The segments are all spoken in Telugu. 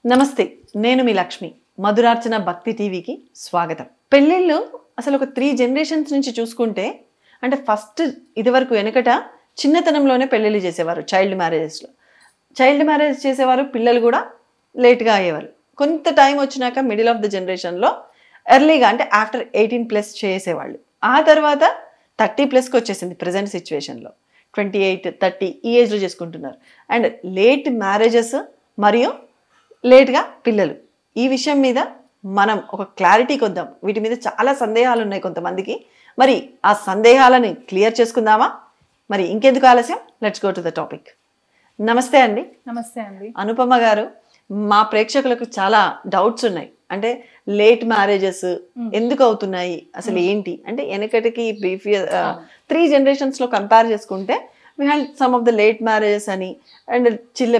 నమస్తే, నేను మీ లక్ష్మి. మధురార్చన భక్తి టీవీకి స్వాగతం. పెళ్ళిళ్ళు అసలు ఒక 3 జనరేషన్స్ నుంచి చూసుకుంటే, అంటే ఫస్ట్ ఇదివరకు వెనకట చిన్నతనంలోనే పెళ్ళిళ్ళు చేసేవారు. చైల్డ్ మ్యారేజ్ చేసేవారు. పిల్లలు కూడా లేట్గా అయ్యేవారు. కొంత టైం వచ్చినాక మిడిల్ ఆఫ్ ద జనరేషన్లో ఎర్లీగా అంటే ఆఫ్టర్ 18+ చేసేవాళ్ళు. ఆ తర్వాత 30+కి వచ్చేసింది ప్రజెంట్ సిచ్యువేషన్లో. 28, 30 ఈ ఏజ్లో చేసుకుంటున్నారు. అండ్ లేట్ మ్యారేజెస్ మరియు లేట్గా పిల్లలు. ఈ విషయం మీద మనం ఒక క్లారిటీకి వద్దాం. వీటి మీద చాలా సందేహాలు ఉన్నాయి కొంతమందికి. మరి ఆ సందేహాలని క్లియర్ చేసుకుందామా? మరి ఇంకెందుకు ఆలస్యం, let's go to the topic. నమస్తే అండి. నమస్తే అండి. అనుపమ గారు, మా ప్రేక్షకులకు చాలా డౌట్స్ ఉన్నాయి. అంటే లేట్ మ్యారేజెస్ ఎందుకు అవుతున్నాయి, అసలు ఏంటి అంటే వెనకటికి ప్రీవియస్ 3 జనరేషన్స్లో కంపేర్ చేసుకుంటే we had some of the late marriages అని, అండ్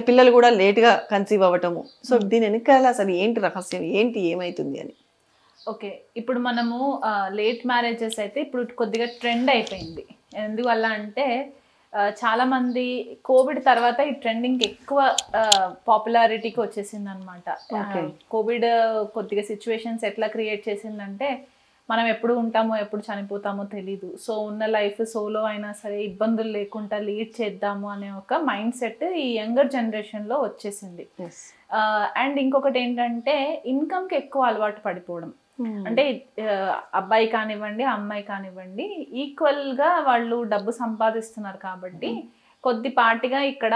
పిల్లలు కూడా లేట్గా కన్సీవ్ అవ్వటము. సో దీని వెనకాల అసలు ఏంటి రహస్యం, ఏంటి ఏమైతుంది అని. ఓకే, ఇప్పుడు మనము లేట్ మ్యారేజెస్ అయితే ఇప్పుడు కొద్దిగా ట్రెండ్ అయిపోయింది. ఎందువల్ల అంటే చాలా మంది కోవిడ్ తర్వాత ఈ ట్రెండింగ్ ఎక్కువ పాపులారిటీకి వచ్చేసింది అనమాట. కోవిడ్ కొద్దిగా సిచ్యువేషన్స్ ఎట్లా క్రియేట్ చేసిందంటే, మనం ఎప్పుడు ఉంటామో ఎప్పుడు చనిపోతామో తెలీదు. సో ఉన్న లైఫ్ సోలో అయినా సరే ఇబ్బందులు లేకుండా లీడ్ చేద్దాము అనే ఒక మైండ్ సెట్ ఈ యంగర్ జనరేషన్లో వచ్చేసింది. అండ్ ఇంకొకటి ఏంటంటే ఇన్కమ్కి ఎక్కువ అలవాటు పడిపోవడం. అంటే అబ్బాయి కానివ్వండి అమ్మాయి కానివ్వండి ఈక్వల్గా వాళ్ళు డబ్బు సంపాదిస్తున్నారు కాబట్టి కొద్దిపాటిగా ఇక్కడ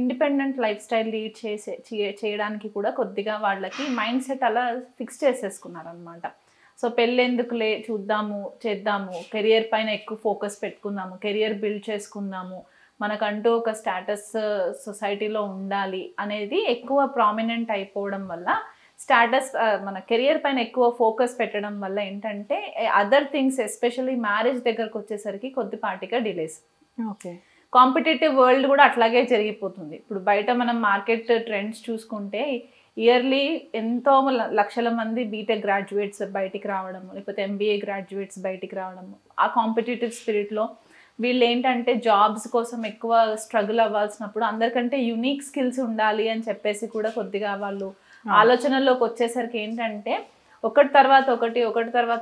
ఇండిపెండెంట్ లైఫ్ స్టైల్ లీడ్ చేయడానికి కూడా కొద్దిగా వాళ్ళకి మైండ్ సెట్ అలా ఫిక్స్ చేసేసుకున్నారు అనమాట. సో పెళ్ళెందుకు చేద్దాము, కెరియర్ పైన ఎక్కువ ఫోకస్ పెట్టుకుందాము, కెరియర్ బిల్డ్ చేసుకుందాము, మనకంటూ ఒక స్టేటస్ సొసైటీలో ఉండాలి అనేది ఎక్కువ ప్రామినెంట్ అయిపోవడం వల్ల మన కెరియర్ పైన ఎక్కువ ఫోకస్ పెట్టడం వల్ల ఏంటంటే అదర్ థింగ్స్ ఎస్పెషల్లీ మ్యారేజ్ దగ్గరకు వచ్చేసరికి కొద్దిపాటిగా డిలేస్. ఓకే, కాంపిటేటివ్ వరల్డ్ కూడా అట్లాగే జరిగిపోతుంది. ఇప్పుడు బయట మనం మార్కెట్ ట్రెండ్స్ చూసుకుంటే ఇయర్లీ ఎంతో లక్షల మంది బీటెక్ గ్రాడ్యుయేట్స్ బయటికి రావడము, లేకపోతే ఎంబీఏ గ్రాడ్యుయేట్స్ బయటికి రావడము. ఆ కాంపిటేటివ్ స్పిరిట్లో వీళ్ళు ఏంటంటే జాబ్స్ కోసం ఎక్కువ స్ట్రగుల్ అవ్వాల్సినప్పుడు అందరికంటే యూనిక్ స్కిల్స్ ఉండాలి అని చెప్పేసి కూడా కొద్దిగా వాళ్ళు ఆలోచనలోకి వచ్చేసరికి ఏంటంటే ఒకటి తర్వాత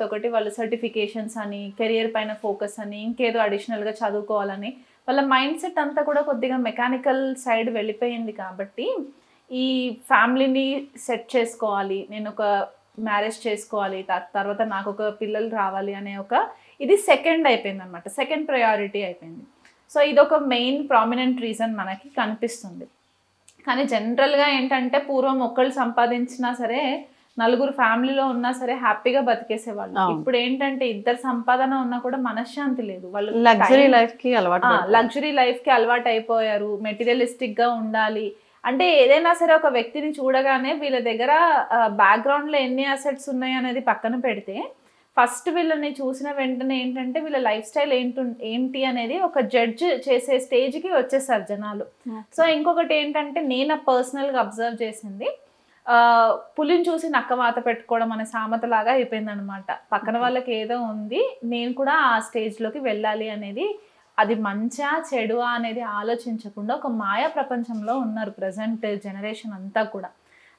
ఒకటి వాళ్ళు సర్టిఫికేషన్స్ అని, కెరియర్ పైన ఫోకస్ అని, ఇంకేదో అడిషనల్గా చదువుకోవాలని వాళ్ళ మైండ్ సెట్ అంతా కూడా కొద్దిగా మెకానికల్ సైడ్ వెళ్ళిపోయింది. కాబట్టి ఈ ఫ్యామిలీని సెట్ చేసుకోవాలి, నేను ఒక మ్యారేజ్ చేసుకోవాలి, తర్వాత నాకు ఒక పిల్లలు రావాలి అనే ఇది సెకండ్ అయిపోయింది అనమాట, సెకండ్ ప్రయారిటీ అయిపోయింది. సో ఇదొక మెయిన్ ప్రామినెంట్ రీజన్ మనకి కనిపిస్తుంది. కానీ జనరల్గా ఏంటంటే పూర్వం ఒక్కళ్ళు సంపాదించినా సరే నలుగురు ఫ్యామిలీలో ఉన్నా సరే హ్యాపీగా బతికేసేవాళ్ళు. ఇప్పుడు ఏంటంటే ఇద్దరు సంపాదన ఉన్నా కూడా మనశ్శాంతి లేదు. వాళ్ళు లగ్జరీ లైఫ్కి అలవాటు అయిపోయారు. మెటీరియలిస్టిక్ గా ఉండాలి అంటే ఏదైనా సరే ఒక వ్యక్తిని చూడగానే వీళ్ళ దగ్గర బ్యాక్గ్రౌండ్లో ఎన్ని అసెట్స్ ఉన్నాయి అనేది పక్కన పెడితే ఫస్ట్ వీళ్ళని చూసిన వెంటనే ఏంటంటే వీళ్ళ లైఫ్ స్టైల్ ఏంటి అనేది ఒక జడ్జ్ చేసే స్టేజ్కి వచ్చేసారు జనాలు. సో ఇంకొకటి ఏంటంటే నేను పర్సనల్గా అబ్జర్వ్ చేసింది, పులిని చూసి నక్క వాత పెట్టుకోవడం అనే సామెత లాగా అయిపోయింది అనమాట. పక్కన వాళ్ళకి ఏదో ఉంది, నేను కూడా ఆ స్టేజ్లోకి వెళ్ళాలి అనేది, అది మంచా చెడువా అనేది ఆలోచించకుండా ఒక మాయా ప్రపంచంలో ఉన్నారు ప్రజెంట్ జనరేషన్ అంతా కూడా.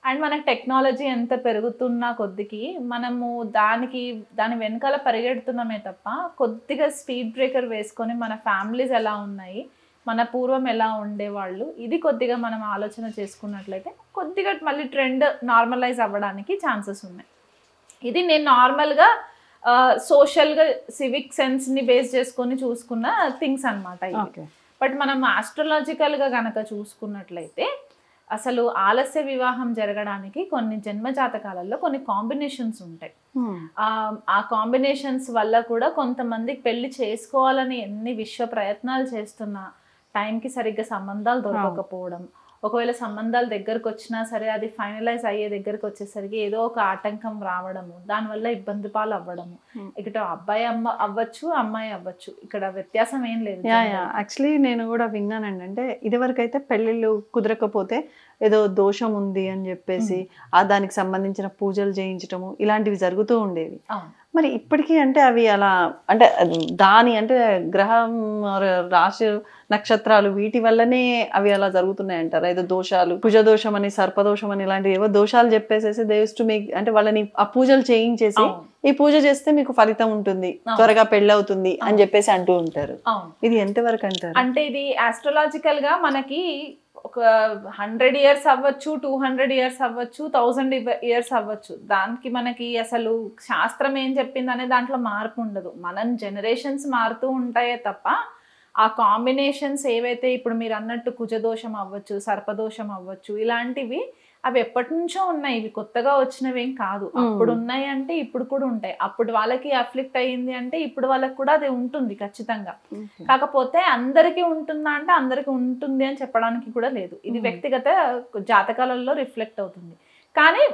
అండ్ మనకు టెక్నాలజీ ఎంత పెరుగుతున్నా కొద్దికి మనము దాని వెనకాల పరిగెడుతున్నామే తప్ప కొద్దిగా స్పీడ్ బ్రేకర్ వేసుకొని మన ఫ్యామిలీస్ ఎలా ఉన్నాయి, మన పూర్వం ఎలా ఉండేవాళ్ళు, ఇది కొద్దిగా మనం ఆలోచన చేసుకున్నట్లయితే కొద్దిగా మళ్ళీ ట్రెండ్ నార్మలైజ్ అవ్వడానికి ఛాన్సెస్ ఉన్నాయి. ఇది నేను నార్మల్గా సోషల్గా సివిక్ సెన్స్ని బేస్ చేసుకొని చూసుకున్న థింగ్స్ అనమాట. బట్ మనం ఆస్ట్రాలజికల్గా కనుక చూసుకున్నట్లయితే అసలు ఆలస్య వివాహం జరగడానికి కొన్ని జన్మజాతకాలలో కొన్ని కాంబినేషన్స్ ఉంటాయి. ఆ కాంబినేషన్స్ వల్ల కూడా కొంతమందికి పెళ్లి చేసుకోవాలని ఎన్ని విశ్వ ప్రయత్నాలు చేస్తున్నా టైంకి సరిగ్గా సంబంధాలు దొరకకపోవడం, ఒకవేళ సంబంధాలు దగ్గరకు వచ్చినా సరే అది ఫైనలైజ్ అయ్యే దగ్గరకు వచ్చేసరికి ఏదో ఒక ఆటంకం రావడము, దానివల్ల ఇబ్బంది పాలు అవ్వడము. ఇక్కడ అబ్బాయి అవ్వచ్చు, అమ్మాయి అవ్వచ్చు, ఇక్కడ వ్యత్యాసం ఏం లేదు. యాక్చువల్లీ నేను కూడా విన్నానండి. అంటే ఇదివరకు అయితే పెళ్ళిళ్ళు కుదరకపోతే ఏదో దోషం ఉంది అని చెప్పేసి దానికి సంబంధించిన పూజలు చేయించటము ఇలాంటివి జరుగుతూ ఉండేవి. మరి ఇప్పటికీ అంటే అవి అలా అంటే దాని అంటే గ్రహం రాశి నక్షత్రాలు వీటి వల్లనే అవి అలా జరుగుతున్నాయి అంటారు. ఏదో దోషాలు, కుజదోషం అని, సర్పదోషం అని, ఇలాంటివి ఏవో దోషాలు చెప్పేసేసి దే యూజ్డ్ టు మేక్ అంటే వాళ్ళని ఆ పూజలు చేయించేసి ఈ పూజ చేస్తే మీకు ఫలితం ఉంటుంది, త్వరగా పెళ్ళవుతుంది అని చెప్పేసి అంటూ ఉంటారు. ఇది ఎంతవరకు అంటారు? అంటే ఇది ఆస్ట్రాలజికల్ గా మనకి ఒక 100 years అవ్వచ్చు, 200 years అవ్వచ్చు, 1000 years అవ్వచ్చు. దానికి మనకి అసలు శాస్త్రం ఏం చెప్పింది అనే దాంట్లో మార్పు ఉండదు. మనం జనరేషన్స్ మారుతూ ఉంటాయే తప్ప ఆ కాంబినేషన్స్ ఏవైతే ఇప్పుడు మీరు అన్నట్టు కుజదోషం అవ్వచ్చు, సర్పదోషం అవ్వచ్చు, ఇలాంటివి అవి ఎప్పటి నుంచో ఉన్నాయి. ఇవి కొత్తగా వచ్చినవి ఏం కాదు. అప్పుడు ఉన్నాయి అంటే ఇప్పుడు కూడా ఉంటాయి. అప్పుడు వాళ్ళకి అఫ్లిక్ట్ అయ్యింది అంటే ఇప్పుడు వాళ్ళకి కూడా అది ఉంటుంది ఖచ్చితంగా. కాకపోతే అందరికీ ఉంటుందా అంటే అందరికీ ఉంటుంది అని చెప్పడానికి కూడా లేదు. ఇది వ్యక్తిగత జాతకాలలో రిఫ్లెక్ట్ అవుతుంది. కానీ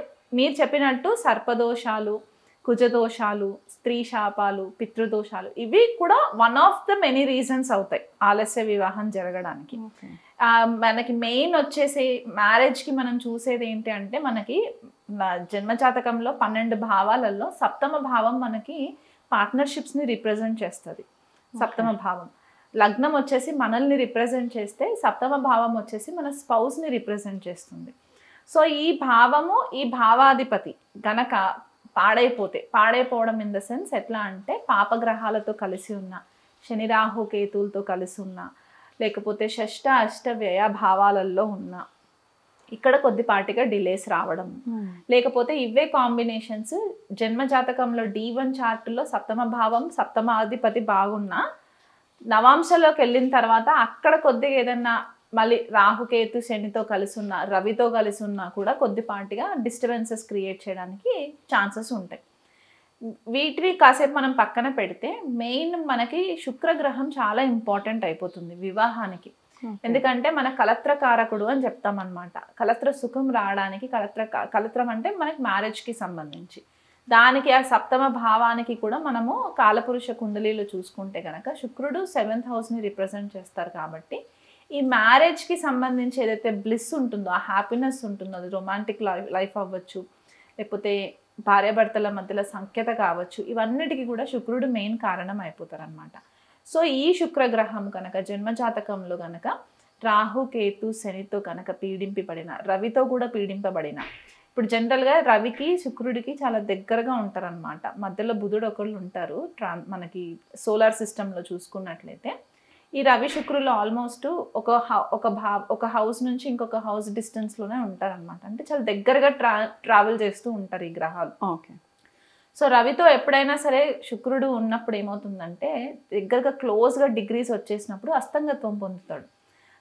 మీరు చెప్పినట్టు సర్పదోషాలు, కుజదోషాలు, స్త్రీ శాపాలు, పితృదోషాలు ఇవి కూడా one of the many reasons అవుతాయి ఆలస్య వివాహం జరగడానికి. మనకి మెయిన్ వచ్చేసి మ్యారేజ్కి మనం చూసేది ఏంటి అంటే మనకి జన్మజాతకంలో 12 భావాలలో సప్తమ భావం మనకి పార్ట్నర్షిప్స్ని రిప్రజెంట్ చేస్తుంది. సప్తమ భావం లగ్నం వచ్చేసి మనల్ని రిప్రజెంట్ చేస్తే సప్తమ భావం వచ్చేసి మన స్పౌస్ని రిప్రజెంట్ చేస్తుంది. సో ఈ భావము, ఈ భావాధిపతి గనక పాడైపోవడం ఇన్ ద సెన్స్ ఎట్లా అంటే పాపగ్రహాలతో కలిసి ఉన్న, శని రాహు కేతువులతో కలిసి ఉన్న, లేకపోతే షష్ట అష్ట వ్యయ భావాలలో ఉన్న, ఇక్కడ కొద్దిపాటిగా డిలేస్ రావడం, లేకపోతే ఇవే కాంబినేషన్స్ జన్మజాతకంలో D1 చార్టులో సప్తమ భావం సప్తమాధిపతి బాగున్నా నవాంశలోకి వెళ్ళిన తర్వాత అక్కడ కొద్దిగా ఏదన్నా మళ్ళీ రాహుకేతు శనితో కలిసి ఉన్న, రవితో కలిసి ఉన్నా కూడా కొద్దిపాటిగా డిస్టర్బెన్సెస్ క్రియేట్ చేయడానికి ఛాన్సెస్ ఉంటాయి. వీటిని కాసేపు మనం పక్కన పెడితే మెయిన్ మనకి శుక్రగ్రహం చాలా ఇంపార్టెంట్ అయిపోతుంది వివాహానికి. ఎందుకంటే మన కలత్రకారకుడు అని చెప్తామన్నమాట. కలత్ర సుఖం రావడానికి కలత్రం అంటే మనకి మ్యారేజ్కి సంబంధించి దానికి ఆ సప్తమ భావానికి కూడా మనము కాలపురుష కుండలీలో చూసుకుంటే కనుక శుక్రుడు 7th హౌస్ని రిప్రజెంట్ చేస్తారు. కాబట్టి ఈ మ్యారేజ్కి సంబంధించి ఏదైతే బ్లిస్ ఉంటుందో, ఆ హ్యాపీనెస్ ఉంటుందో, అది రొమాంటిక్ లైఫ్ అవ్వచ్చు, లేకపోతే భార్యాభర్తల మధ్యలో సంఖ్యత కావచ్చు, ఇవన్నిటికీ కూడా శుక్రుడు మెయిన్ కారణం అయిపోతారు అనమాట. సో ఈ శుక్రగ్రహం కనుక జన్మజాతకంలో కనుక రాహు కేతు శనితో కనుక పీడింపబడిన, రవితో కూడా పీడింపబడిన, ఇప్పుడు జనరల్గా రవికి శుక్రుడికి చాలా దగ్గరగా ఉంటారనమాట. మధ్యలో బుధుడు ఒకళ్ళు ఉంటారు. మనకి సోలార్ సిస్టంలో చూసుకున్నట్లయితే ఈ రవి శుక్రులు ఆల్మోస్ట్ ఒక హౌస్ నుంచి ఇంకొక హౌస్ డిస్టెన్స్లోనే ఉంటారనమాట. అంటే చాలా దగ్గరగా ట్రావెల్ చేస్తూ ఉంటారు ఈ గ్రహాలు. ఓకే. సో రవితో ఎప్పుడైనా సరే శుక్రుడు ఉన్నప్పుడు ఏమవుతుందంటే దగ్గరగా క్లోజ్గా డిగ్రీస్ వచ్చేసినప్పుడు అస్తంగత్వం పొందుతాడు.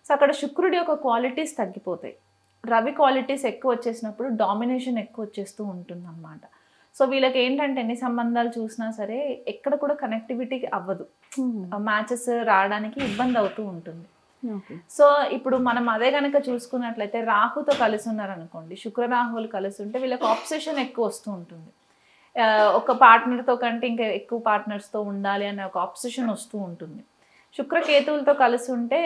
సో అక్కడ శుక్రుడి యొక్క క్వాలిటీస్ తగ్గిపోతాయి. రవి క్వాలిటీస్ ఎక్కువ వచ్చేసినప్పుడు డామినేషన్ ఎక్కువ వచ్చేస్తూ ఉంటుంది అన్నమాట. సో వీళ్ళకి ఏంటంటే ఎన్ని సంబంధాలు చూసినా సరే ఎక్కడ కూడా కనెక్టివిటీ అవ్వదు, మ్యాచెస్ రావడానికి ఇబ్బంది అవుతూ ఉంటుంది. సో ఇప్పుడు మనం అదే కనుక చూసుకున్నట్లయితే రాహుతో కలిసి ఉన్నారనుకోండి, శుక్ర రాహువులు కలిసి ఉంటే వీళ్ళకి ఆబ్సెషన్ ఎక్కువ వస్తూ ఉంటుంది. ఒక పార్ట్నర్తో కంటే ఇంకా ఎక్కువ పార్ట్నర్స్తో ఉండాలి అనే ఒక ఆబ్సెషన్ వస్తూ ఉంటుంది. శుక్రకేతువులతో కలిసి ఉంటే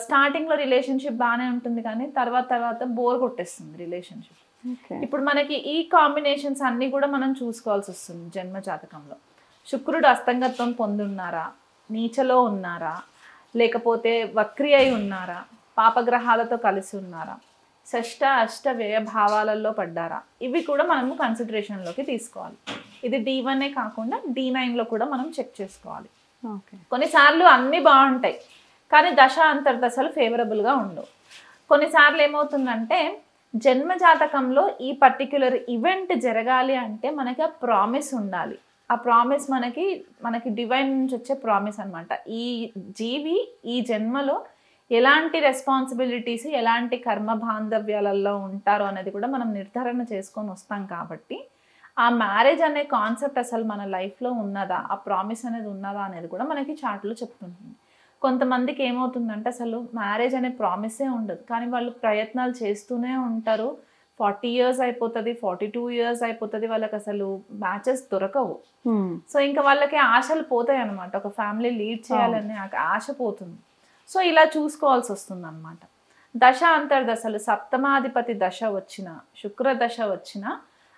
స్టార్టింగ్లో రిలేషన్షిప్ బాగానే ఉంటుంది, కానీ తర్వాత బోర్ కొట్టేస్తుంది రిలేషన్షిప్. ఇప్పుడు మనకి ఈ కాంబినేషన్స్ అన్నీ కూడా మనం చూసుకోవాల్సి వస్తుంది జన్మ జాతకంలో. శుక్రుడు అస్తంగత్వం పొందున్నారా, నీచలో ఉన్నారా, లేకపోతే వక్రి అయి ఉన్నారా, పాపగ్రహాలతో కలిసి ఉన్నారా, షష్ట అష్ట వ్యయ భావాలలో పడ్డారా, ఇవి కూడా మనము కన్సిడరేషన్లోకి తీసుకోవాలి. ఇది D1 కాకుండా D9లో కూడా మనం చెక్ చేసుకోవాలి. కొన్నిసార్లు అన్నీ బాగుంటాయి కానీ దశ అంతర్దశలు ఫేవరబుల్గా ఉండవు. కొన్నిసార్లు ఏమవుతుందంటే జన్మజాతకంలో ఈ పర్టిక్యులర్ ఈవెంట్ జరగాలి అంటే మనకి ఆ ప్రామిస్ ఉండాలి. ఆ ప్రామిస్ మనకి డివైన్ నుంచి వచ్చే ప్రామిస్ అనమాట. ఈ జీవి ఈ జన్మలో ఎలాంటి రెస్పాన్సిబిలిటీస్, ఎలాంటి కర్మ బాంధవ్యాలలో ఉంటారో అనేది కూడా మనం నిర్ధారణ చేసుకొని వస్తాం. కాబట్టి ఆ మ్యారేజ్ అనే కాన్సెప్ట్ అసలు మన లైఫ్లో ఉన్నదా, ఆ ప్రామిస్ అనేది ఉన్నదా అనేది కూడా మనకి చార్ట్లో చెప్తుంటుంది. కొంతమందికి ఏమవుతుందంటే అసలు మ్యారేజ్ అనే ప్రామిసే ఉండదు, కానీ వాళ్ళు ప్రయత్నాలు చేస్తూనే ఉంటారు. 40 years అయిపోతుంది, 42 years అయిపోతుంది, వాళ్ళకి అసలు మ్యాచెస్ దొరకవు. సో ఇంకా వాళ్ళకి ఆశలు పోతాయి అనమాట. ఒక ఫ్యామిలీ లీడ్ చేయాలనే ఆశ పోతుంది. సో ఇలా చూసుకోవాల్సి వస్తుంది అనమాట. దశ అంతర్దశలు సప్తమాధిపతి దశ వచ్చిన, శుక్ర దశ వచ్చిన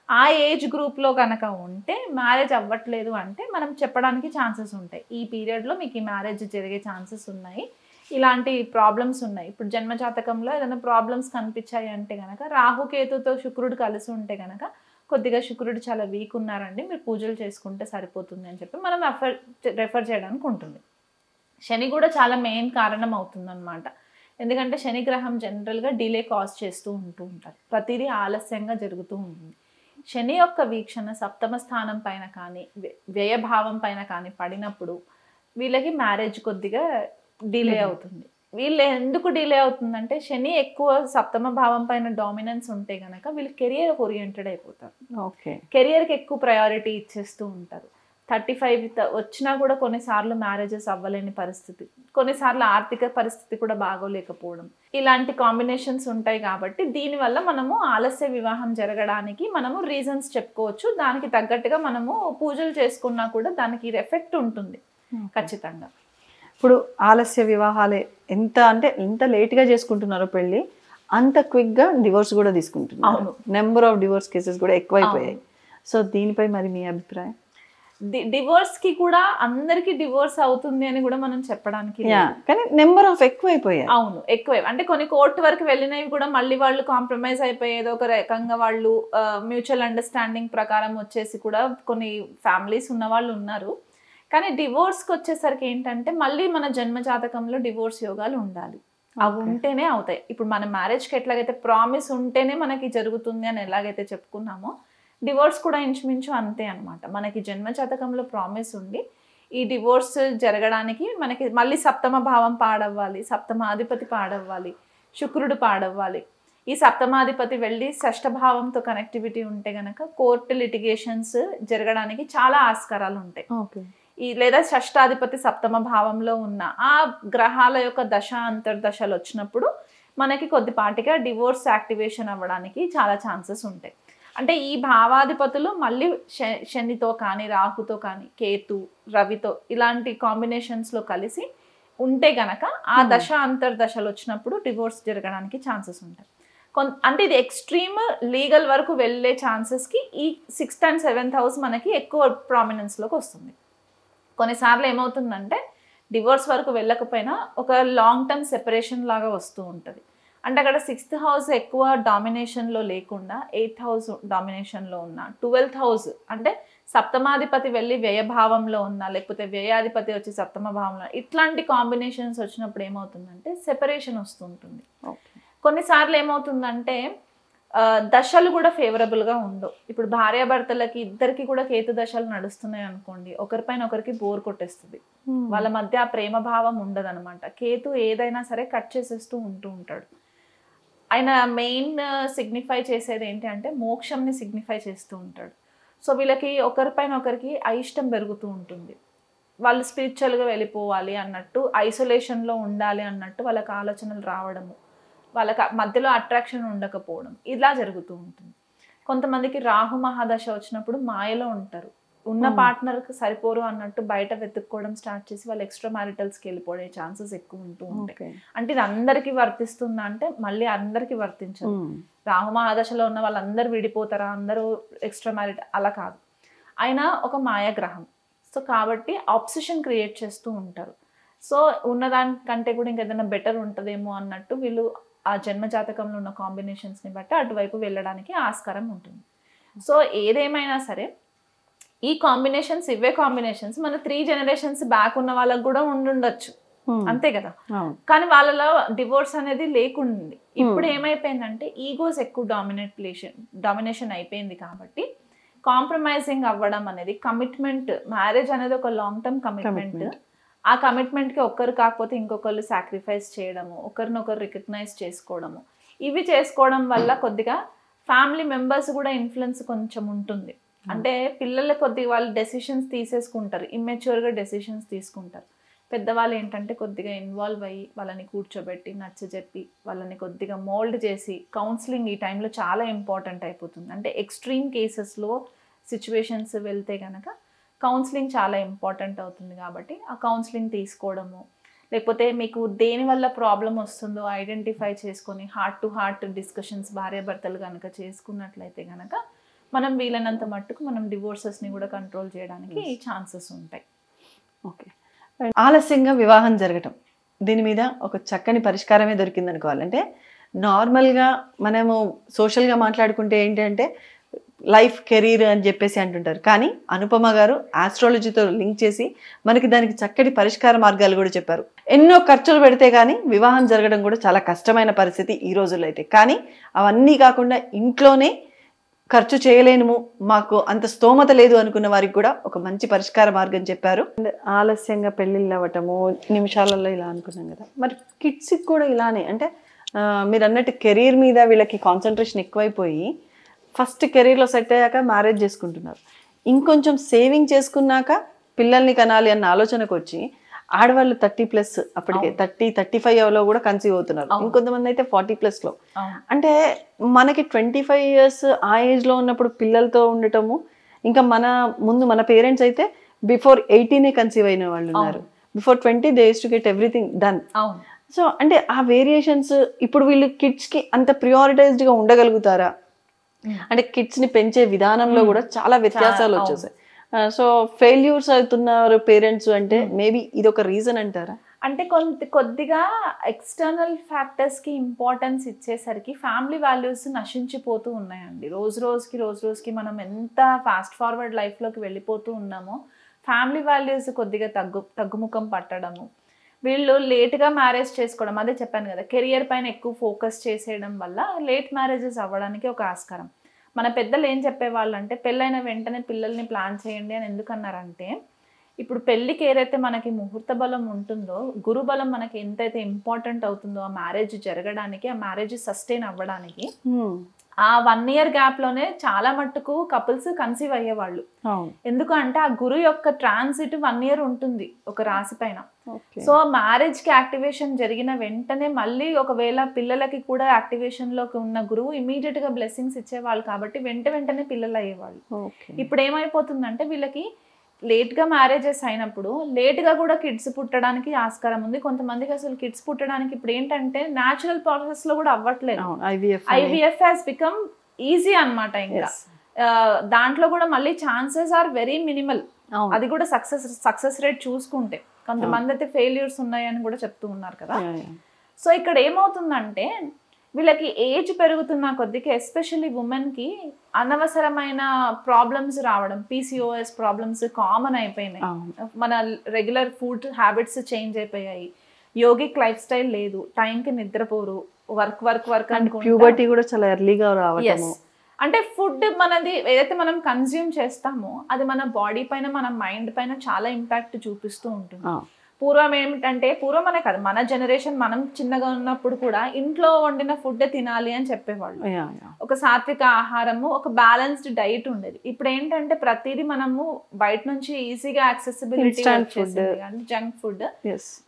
ఆ ఏజ్ గ్రూప్లో కనుక ఉంటే మ్యారేజ్ అవ్వట్లేదు అంటే మనం చెప్పడానికి ఛాన్సెస్ ఉంటాయి, ఈ పీరియడ్లో మీకు ఈ మ్యారేజ్ జరిగే ఛాన్సెస్ ఉన్నాయి, ఇలాంటి ప్రాబ్లమ్స్ ఉన్నాయి. ఇప్పుడు జన్మజాతకంలో ఏదైనా ప్రాబ్లమ్స్ కనిపించాయి అంటే కనుక రాహుకేతుతో శుక్రుడు కలిసి ఉంటే కనుక కొద్దిగా శుక్రుడు చాలా వీక్ ఉన్నారండి, మీరు పూజలు చేసుకుంటే సరిపోతుంది అని చెప్పి మనం రెఫర్ చేయడానికి ఉంటుంది. శని కూడా చాలా మెయిన్ కారణం అవుతుంది అనమాట. ఎందుకంటే శని గ్రహం జనరల్గా డిలే కాజ్ చేస్తూ ఉంటారు, ప్రతిదీ ఆలస్యంగా జరుగుతూ ఉంటుంది. శని యొక్క వీక్షణ సప్తమ స్థానం పైన కానీ వ్యయభావం పైన కానీ పడినప్పుడు వీళ్ళకి మ్యారేజ్ కొద్దిగా డిలే అవుతుంది. వీళ్ళు ఎందుకు డిలే అవుతుందంటే శని ఎక్కువ సప్తమ భావం పైన డామినెన్స్ ఉంటే కనుక వీళ్ళు కెరియర్ ఓరియంటెడ్ అయిపోతారు. ఓకే, కెరియర్కి ఎక్కువ ప్రయారిటీ ఇచ్చేస్తూ ఉంటారు. 35 వచ్చినా కూడా కొన్నిసార్లు మ్యారేజెస్ అవ్వలేని పరిస్థితి, కొన్నిసార్లు ఆర్థిక పరిస్థితి కూడా బాగోలేకపోవడం, ఇలాంటి కాంబినేషన్స్ ఉంటాయి. కాబట్టి దీనివల్ల మనము ఆలస్య వివాహం జరగడానికి మనము రీజన్స్ చెప్పుకోవచ్చు. దానికి తగ్గట్టుగా మనము పూజలు చేసుకున్నా కూడా దానికి ఎఫెక్ట్ ఉంటుంది ఖచ్చితంగా. ఇప్పుడు ఆలస్య వివాహాలే ఎంత లేట్గా చేసుకుంటున్నారో పెళ్ళి, అంత క్విక్గా డివోర్స్ కూడా తీసుకుంటున్నారు. అవును, నెంబర్ ఆఫ్ డివోర్స్ కేసెస్ కూడా ఎక్కువైపోయాయి. సో దీనిపై మరి మీ అభిప్రాయం? డివోర్స్కి కూడా అందరికి డివోర్స్ అవుతుంది అని కూడా మనం చెప్పడానికి, కానీ నెంబర్ ఆఫ్ ఎక్కువైపోయాయి. అవును, ఎక్కువ. అంటే కొన్ని కోర్టు వరకు వెళ్ళినవి కూడా మళ్ళీ వాళ్ళు కాంప్రమైజ్ అయిపోయేది ఒక రకంగా, వాళ్ళు మ్యూచువల్ అండర్స్టాండింగ్ ప్రకారం వచ్చేసి కూడా కొన్ని ఫ్యామిలీస్ ఉన్న వాళ్ళు ఉన్నారు. కానీ డివోర్స్కి వచ్చేసరికి ఏంటంటే మళ్ళీ మన జన్మ జాతకంలో డివోర్స్ యోగాలు ఉండాలి, అవి ఉంటేనే అవుతాయి. ఇప్పుడు మన మ్యారేజ్కి ఎట్లాగైతే ప్రామిస్ ఉంటేనే మనకి జరుగుతుంది అని ఎలాగైతే చెప్పుకున్నామో, డివోర్స్ కూడా ఇంచుమించు అంతే అనమాట. మనకి జన్మ జాతకంలో ప్రామిస్ ఉండి ఈ డివోర్స్ జరగడానికి మనకి మళ్ళీ సప్తమ భావం పాడవ్వాలి, సప్తమాధిపతి పాడవ్వాలి, శుక్రుడు పాడవ్వాలి. ఈ సప్తమాధిపతి వెళ్ళి షష్ఠ భావంతో కనెక్టివిటీ ఉంటే కనుక కోర్టు లిటిగేషన్స్ జరగడానికి చాలా ఆస్కారాలు ఉంటాయి. లేదా షష్టాధిపతి సప్తమ భావంలో ఉన్న ఆ గ్రహాల యొక్క దశ అంతర్దశలు వచ్చినప్పుడు మనకి కొద్దిపాటిగా డివోర్స్ యాక్టివేషన్ అవ్వడానికి చాలా ఛాన్సెస్ ఉంటాయి. అంటే ఈ భావాధిపతులు మళ్ళీ శనితో కానీ రాహుతో కానీ కేతు రవితో ఇలాంటి కాంబినేషన్స్లో కలిసి ఉంటే గనక ఆ దశ అంతర్దశలు వచ్చినప్పుడు డివోర్స్ జరగడానికి ఛాన్సెస్ ఉంటాయి. అంటే ఇది ఎక్స్ట్రీమ్ లీగల్ వరకు వెళ్ళే ఛాన్సెస్కి ఈ 6th and 7th హౌస్ మనకి ఎక్కువ ప్రామినెన్స్లోకి వస్తుంది. కొన్నిసార్లు ఏమవుతుందంటే డివోర్స్ వరకు వెళ్ళకపోయినా ఒక లాంగ్ టర్మ్ సెపరేషన్ లాగా వస్తూ ఉంటుంది. అంటే అక్కడ 6th హౌస్ ఎక్కువ డామినేషన్లో లేకుండా 8th హౌస్ డామినేషన్లో ఉన్న, 12th హౌస్ అంటే సప్తమాధిపతి వెళ్ళి వ్యయభావంలో ఉన్న, లేకపోతే వ్యయాధిపతి వచ్చి సప్తమ భావంలో, ఇట్లాంటి కాంబినేషన్స్ వచ్చినప్పుడు ఏమవుతుందంటే సెపరేషన్ వస్తుంటుంది. కొన్నిసార్లు ఏమవుతుందంటే దశలు కూడా ఫేవరబుల్గా ఉండవు. ఇప్పుడు భార్యాభర్తలకి ఇద్దరికి కూడా కేతు దశలు నడుస్తున్నాయి అనుకోండి, ఒకరిపైన ఒకరికి బోర్ కొట్టేస్తుంది, వాళ్ళ మధ్య ఆ ప్రేమ భావం ఉండదు అనమాట. కేతు ఏదైనా సరే కట్ చేసేస్తూ ఉంటాడు. ఆయన మెయిన్ సిగ్నిఫై చేసేది ఏంటి అంటే మోక్షంని సిగ్నిఫై చేస్తూ ఉంటాడు. సో వీళ్ళకి ఒకరిపైన ఒకరికి అయిష్టం పెరుగుతూ ఉంటుంది, వాళ్ళు స్పిరిచువల్గా వెళ్ళిపోవాలి అన్నట్టు, ఐసోలేషన్లో ఉండాలి అన్నట్టు వాళ్ళకి ఆలోచనలు రావడము, వాళ్ళకి మధ్యలో అట్రాక్షన్ ఉండకపోవడం, ఇలా జరుగుతూ ఉంటుంది. కొంతమందికి రాహు మహాదశ వచ్చినప్పుడు మాయలో ఉంటారు, ఉన్న పార్ట్నర్కి సరిపోరు అన్నట్టు బయట వెతుక్కోవడం స్టార్ట్ చేసి వాళ్ళు ఎక్స్ట్రా మ్యారిటల్స్కి వెళ్ళిపోయే ఛాన్సెస్ ఎక్కువ ఉంటూ ఉంటాయి. అంటే ఇది అందరికీ వర్తిస్తుందా అంటే మళ్ళీ అందరికీ వర్తించదు. రాహు మహాదశలో ఉన్న వాళ్ళందరూ విడిపోతారా, అందరూ ఎక్స్ట్రా మ్యారిటల్ అలా కాదు. ఆయన ఒక మాయాగ్రహం, సో కాబట్టి ఆబ్సెషన్ క్రియేట్ చేస్తూ ఉంటారు. సో ఉన్నదానికంటే కూడా ఇంకేదైనా బెటర్ ఉంటుందేమో అన్నట్టు వీళ్ళు ఆ జన్మ జాతకంలో ఉన్న కాంబినేషన్స్ని బట్టి అటువైపు వెళ్ళడానికి ఆస్కారం ఉంటుంది. సో ఏదేమైనా సరే ఈ కాంబినేషన్స్, ఇవే కాంబినేషన్స్ మన 3 generations బ్యాక్ ఉన్న వాళ్ళకు కూడా ఉండుండొచ్చు, అంతే కదా. కానీ వాళ్ళలో డివోర్స్ అనేది లేకుండింది. ఇప్పుడు ఏమైపోయిందంటే ఈగోస్ ఎక్కువ డామినేషన్ అయిపోయింది. కాబట్టి కాంప్రమైజింగ్ అవ్వడం అనేది, కమిట్మెంట్, మ్యారేజ్ అనేది ఒక లాంగ్ టర్మ్ కమిట్మెంట్. ఆ కమిట్మెంట్కి ఒక్కరు కాకపోతే ఇంకొకరు సాక్రిఫైస్ చేయడము, ఒకరినొకరు రికగ్నైజ్ చేసుకోవడము, ఇవి చేసుకోవడం వల్ల కొద్దిగా ఫ్యామిలీ మెంబర్స్ కూడా ఇన్ఫ్లుయెన్స్ కొంచెం ఉంటుంది. అంటే పిల్లలు కొద్దిగా వాళ్ళు డెసిషన్స్ తీసేసుకుంటారు, ఇమ్మెచ్యూర్గా డెసిషన్స్ తీసుకుంటారు. పెద్దవాళ్ళు ఏంటంటే కొద్దిగా ఇన్వాల్వ్ అయ్యి వాళ్ళని కూర్చోబెట్టి నచ్చజెప్పి వాళ్ళని కొద్దిగా మోల్డ్ చేసి, కౌన్సిలింగ్ ఈ టైంలో చాలా ఇంపార్టెంట్ అయిపోతుంది. అంటే ఎక్స్ట్రీమ్ కేసెస్లో సిచ్యువేషన్స్ వెళ్తే కనుక కౌన్సిలింగ్ చాలా ఇంపార్టెంట్ అవుతుంది. కాబట్టి ఆ కౌన్సిలింగ్ తీసుకోవడము, లేకపోతే మీకు దేనివల్ల ప్రాబ్లం వస్తుందో ఐడెంటిఫై చేసుకొని హార్ట్ టు హార్ట్ డిస్కషన్స్ భార్యాభర్తలు కనుక చేసుకున్నట్లయితే కనుక మనం వీలైనంత మట్టుకు మనం డివోర్సెస్ని కూడా కంట్రోల్ చేయడానికి ఛాన్సెస్ ఉంటాయి. ఓకే. ఆలస్యంగా వివాహం జరగటం, దీని మీద ఒక చక్కని పరిష్కారమే దొరికింది అనుకోవాలి. అంటే నార్మల్గా మనము సోషల్గా మాట్లాడుకుంటే ఏంటంటే లైఫ్ కెరీర్ అని చెప్పేసి అంటుంటారు, కానీ అనుపమ గారు ఆస్ట్రాలజీతో లింక్ చేసి మనకి దానికి చక్కటి పరిష్కార మార్గాలు కూడా చెప్పారు. ఎన్నో ఖర్చులు పెడితే కానీ వివాహం జరగడం కూడా చాలా కష్టమైన పరిస్థితి ఈ రోజుల్లో అయితే. కానీ అవన్నీ కాకుండా ఇంట్లోనే ఖర్చు చేయలేము, మాకు అంత స్తోమత లేదు అనుకున్న వారికి కూడా ఒక మంచి పరిష్కార మార్గం చెప్పారు. ఆలస్యంగా పెళ్ళిళ్ళు అవ్వటము నిమిషాలలో ఇలా అనుకున్నాం కదా, మరి కిడ్స్కి కూడా ఇలానే అంటే మీరు అన్నట్టు కెరీర్ మీద వీళ్ళకి కాన్సన్ట్రేషన్ ఎక్కువైపోయి ఫస్ట్ కెరీర్లో సెట్ అయ్యాక మ్యారేజ్ చేసుకుంటున్నారు. ఇంకొంచెం సేవింగ్ చేసుకున్నాక పిల్లల్ని కనాలి అన్న ఆలోచనకు వచ్చి ఆడవాళ్ళు 30+ అప్పటికే 30-35లో కూడా కన్సీవ్ అవుతున్నారు. ఇంకొంతమంది అయితే 40+లో. అంటే మనకి 25 years ఆ ఏజ్లో ఉన్నప్పుడు పిల్లలతో ఉండటము, ఇంకా మన పేరెంట్స్ అయితే బిఫోర్ 18 కన్సీవ్ అయిన వాళ్ళు ఉన్నారు. Before 20 they use to get everything done. So అంటే ఆ వేరియేషన్స్ ఇప్పుడు వీళ్ళు కిడ్స్కి అంత ప్రియారిటైజ్డ్గా ఉండగలుగుతారా? అంటే కిడ్స్ని పెంచే విధానంలో కూడా చాలా వ్యత్యాసాలు వచ్చేసాయి. సో ఫెయిల్యూర్స్ అవుతున్నారు పేరెంట్స్ అంటే మేబీ ఇది ఒక రీజన్ అంటారా? అంటే కొద్దిగా ఎక్స్టర్నల్ ఫ్యాక్టర్స్కి ఇంపార్టెన్స్ ఇచ్చేసరికి ఫ్యామిలీ వాల్యూస్ నశించిపోతూ ఉన్నాయండి. రోజు రోజుకి మనం ఎంత ఫాస్ట్ ఫార్వర్డ్ లైఫ్లోకి వెళ్ళిపోతూ ఉన్నామో ఫ్యామిలీ వాల్యూస్ కొద్దిగా తగ్గుముఖం పట్టడము, వీళ్ళు లేట్గా మ్యారేజ్ చేసుకోవడం, అదే చెప్పాను కదా, కెరియర్ పైన ఎక్కువ ఫోకస్ చేసేయడం వల్ల లేట్ మ్యారేజెస్ అవ్వడానికి ఒక ఆస్కారం. మన పెద్దలు ఏం చెప్పేవాళ్ళు అంటే పెళ్ళైన వెంటనే పిల్లల్ని ప్లాన్ చేయండి అని ఎందుకన్నారంటే, ఇప్పుడు పెళ్ళికి ఏదైతే మనకి ముహూర్త బలం ఉంటుందో, గురు బలం మనకి ఎంతైతే ఇంపార్టెంట్ అవుతుందో ఆ మ్యారేజ్ జరగడానికి, ఆ మ్యారేజ్ సస్టైన్ అవ్వడానికి, ఆ 1 year గ్యాప్లోనే చాలా మట్టుకు కపుల్స్ కన్సీవ్ అయ్యేవాళ్ళు. ఎందుకంటే ఆ గురు యొక్క ట్రాన్సిట్ 1 year ఉంటుంది ఒక రాశి పైన. సో మ్యారేజ్కి యాక్టివేషన్ జరిగిన వెంటనే మళ్ళీ ఒకవేళ పిల్లలకి కూడా యాక్టివేషన్లోకి ఉన్న గురువు ఇమీడియట్గా బ్లెస్సింగ్స్ ఇచ్చేవాళ్ళు కాబట్టి వెంటనే పిల్లలు అయ్యేవాళ్ళు. ఇప్పుడు ఏమైపోతుందంటే వీళ్ళకి లేట్గా మ్యారేజెస్ అయినప్పుడు లేట్గా కూడా కిడ్స్ పుట్టడానికి ఆస్కారం ఉంది. కొంతమందికి అసలు కిడ్స్ పుట్టడానికి ఇప్పుడు ఏంటంటే న్యాచురల్ ప్రాసెస్లో కూడా అవ్వట్లేదు. IVF హ్యాస్ బికమ్ ఈజీ అనమాట. ఇంకా దాంట్లో కూడా మళ్ళీ ఛాన్సెస్ ఆర్ వెరీ మినిమల్. అది కూడా సక్సెస్ రేట్ చూసుకుంటే కొంతమంది అయితే ఫెయిల్యూర్స్ ఉన్నాయని కూడా చెప్తూ ఉన్నారు కదా. సో ఇక్కడ ఏమవుతుందంటే వీళ్ళకి ఏజ్ పెరుగుతున్న కొద్దిగా ఎస్పెషల్లీ ఉమెన్కి అనవసరమైన ప్రాబ్లమ్స్ రావడం, PCOS ప్రాబ్లమ్స్ కామన్ అయిపోయినాయి. మన రెగ్యులర్ ఫుడ్ హ్యాబిట్స్ చేంజ్ అయిపోయాయి, యోగిక్ లైఫ్ స్టైల్ లేదు, టైంకి నిద్రపోరు, వర్క్ ప్యూబర్టీ కూడా చాలా ఎర్లీగా రావడం. అంటే ఫుడ్ మనది ఏదైతే మనం కన్జ్యూమ్ చేస్తామో అది మన బాడీ పైన, మన మైండ్ పైన చాలా ఇంపాక్ట్ చూపిస్తూ ఉంటుంది. పూర్వం ఏమిటంటే, పూర్వం అనే కాదు, మన జనరేషన్ మనం చిన్నగా ఉన్నప్పుడు కూడా ఇంట్లో వండిన ఫుడ్ తినాలి అని చెప్పేవాళ్ళు. ఒక సాత్విక ఆహారము, ఒక బ్యాలెన్స్డ్ డైట్ ఉండేది. ఇప్పుడు ఏంటంటే ప్రతిదీ మనము బయట నుంచి ఈజీగా యాక్సెసిబిలిటీ వచ్చేసింది, జంక్ ఫుడ్,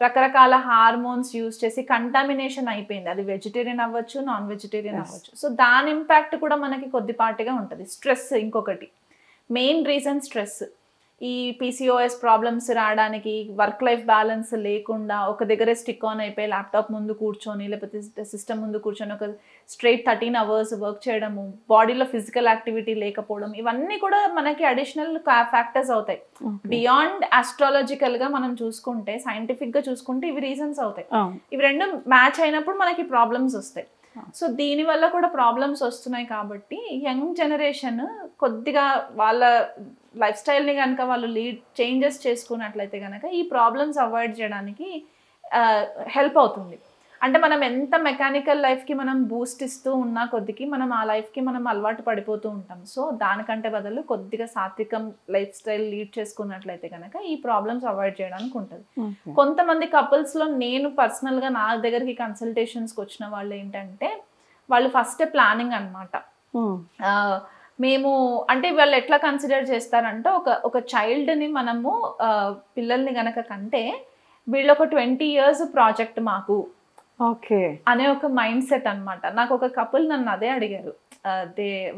రకరకాల హార్మోన్స్ యూజ్ చేసి కంటామినేషన్ అయిపోయింది. అది వెజిటేరియన్ అవ్వచ్చు, నాన్ వెజిటేరియన్ అవ్వచ్చు. సో దాని ఇంపాక్ట్ కూడా మనకి కొద్దిపాటిగా ఉంటుంది. స్ట్రెస్ ఇంకొకటి మెయిన్ రీజన్. స్ట్రెస్ ఈ PCOS ప్రాబ్లమ్స్ రావడానికి వర్క్ లైఫ్ బ్యాలెన్స్ లేకుండా ఒక దగ్గరే స్టిక్ ఆన్ అయిపోయి ల్యాప్టాప్ ముందు కూర్చొని లేకపోతే సిస్టమ్ ముందు కూర్చొని ఒక స్ట్రైట్ 13 hours వర్క్ చేయడము, బాడీలో ఫిజికల్ యాక్టివిటీ లేకపోవడం, ఇవన్నీ కూడా మనకి అడిషనల్ ఫ్యాక్టర్స్ అవుతాయి. బియాండ్ ఆస్ట్రాలజికల్గా మనం చూసుకుంటే, సైంటిఫిక్గా చూసుకుంటే ఇవి రీజన్స్ అవుతాయి. ఇవి రెండు మ్యాచ్ అయినప్పుడు మనకి ప్రాబ్లమ్స్ వస్తాయి. సో దీనివల్ల కూడా ప్రాబ్లమ్స్ వస్తున్నాయి. కాబట్టి యంగ్ జనరేషన్ కొద్దిగా వాళ్ళ లైఫ్ స్టైల్ని కనుక వాళ్ళు చేంజెస్ చేసుకున్నట్లయితే కనుక ఈ ప్రాబ్లమ్స్ అవాయిడ్ చేయడానికి హెల్ప్ అవుతుంది. అంటే మనం ఎంత మెకానికల్ లైఫ్కి మనం బూస్ట్ ఇస్తూ ఉన్నా కొద్దికి మనం ఆ లైఫ్కి మనం అలవాటు పడిపోతూ ఉంటాం. సో దానికంటే బదులు కొద్దిగా సాత్వికం లైఫ్ స్టైల్ లీడ్ చేసుకున్నట్లయితే కనుక ఈ ప్రాబ్లమ్స్ అవాయిడ్ చేయడానికి ఉంటుంది. కొంతమంది కపుల్స్లో నేను పర్సనల్గా నా దగ్గరికి కన్సల్టేషన్స్కి వచ్చిన వాళ్ళు ఏంటంటే, వాళ్ళు ఫస్ట్ ప్లానింగ్ అనమాట. మేము అంటే వాళ్ళు ఎట్లా కన్సిడర్ చేస్తారంటే, ఒక చైల్డ్ని మనము పిల్లల్ని గనక కంటే వీళ్ళు ఒక 20 years ప్రాజెక్ట్ మాకు అనే ఒక మైండ్ సెట్ అనమాట. నాకు ఒక కపుల్ నన్ను అదే అడిగారు.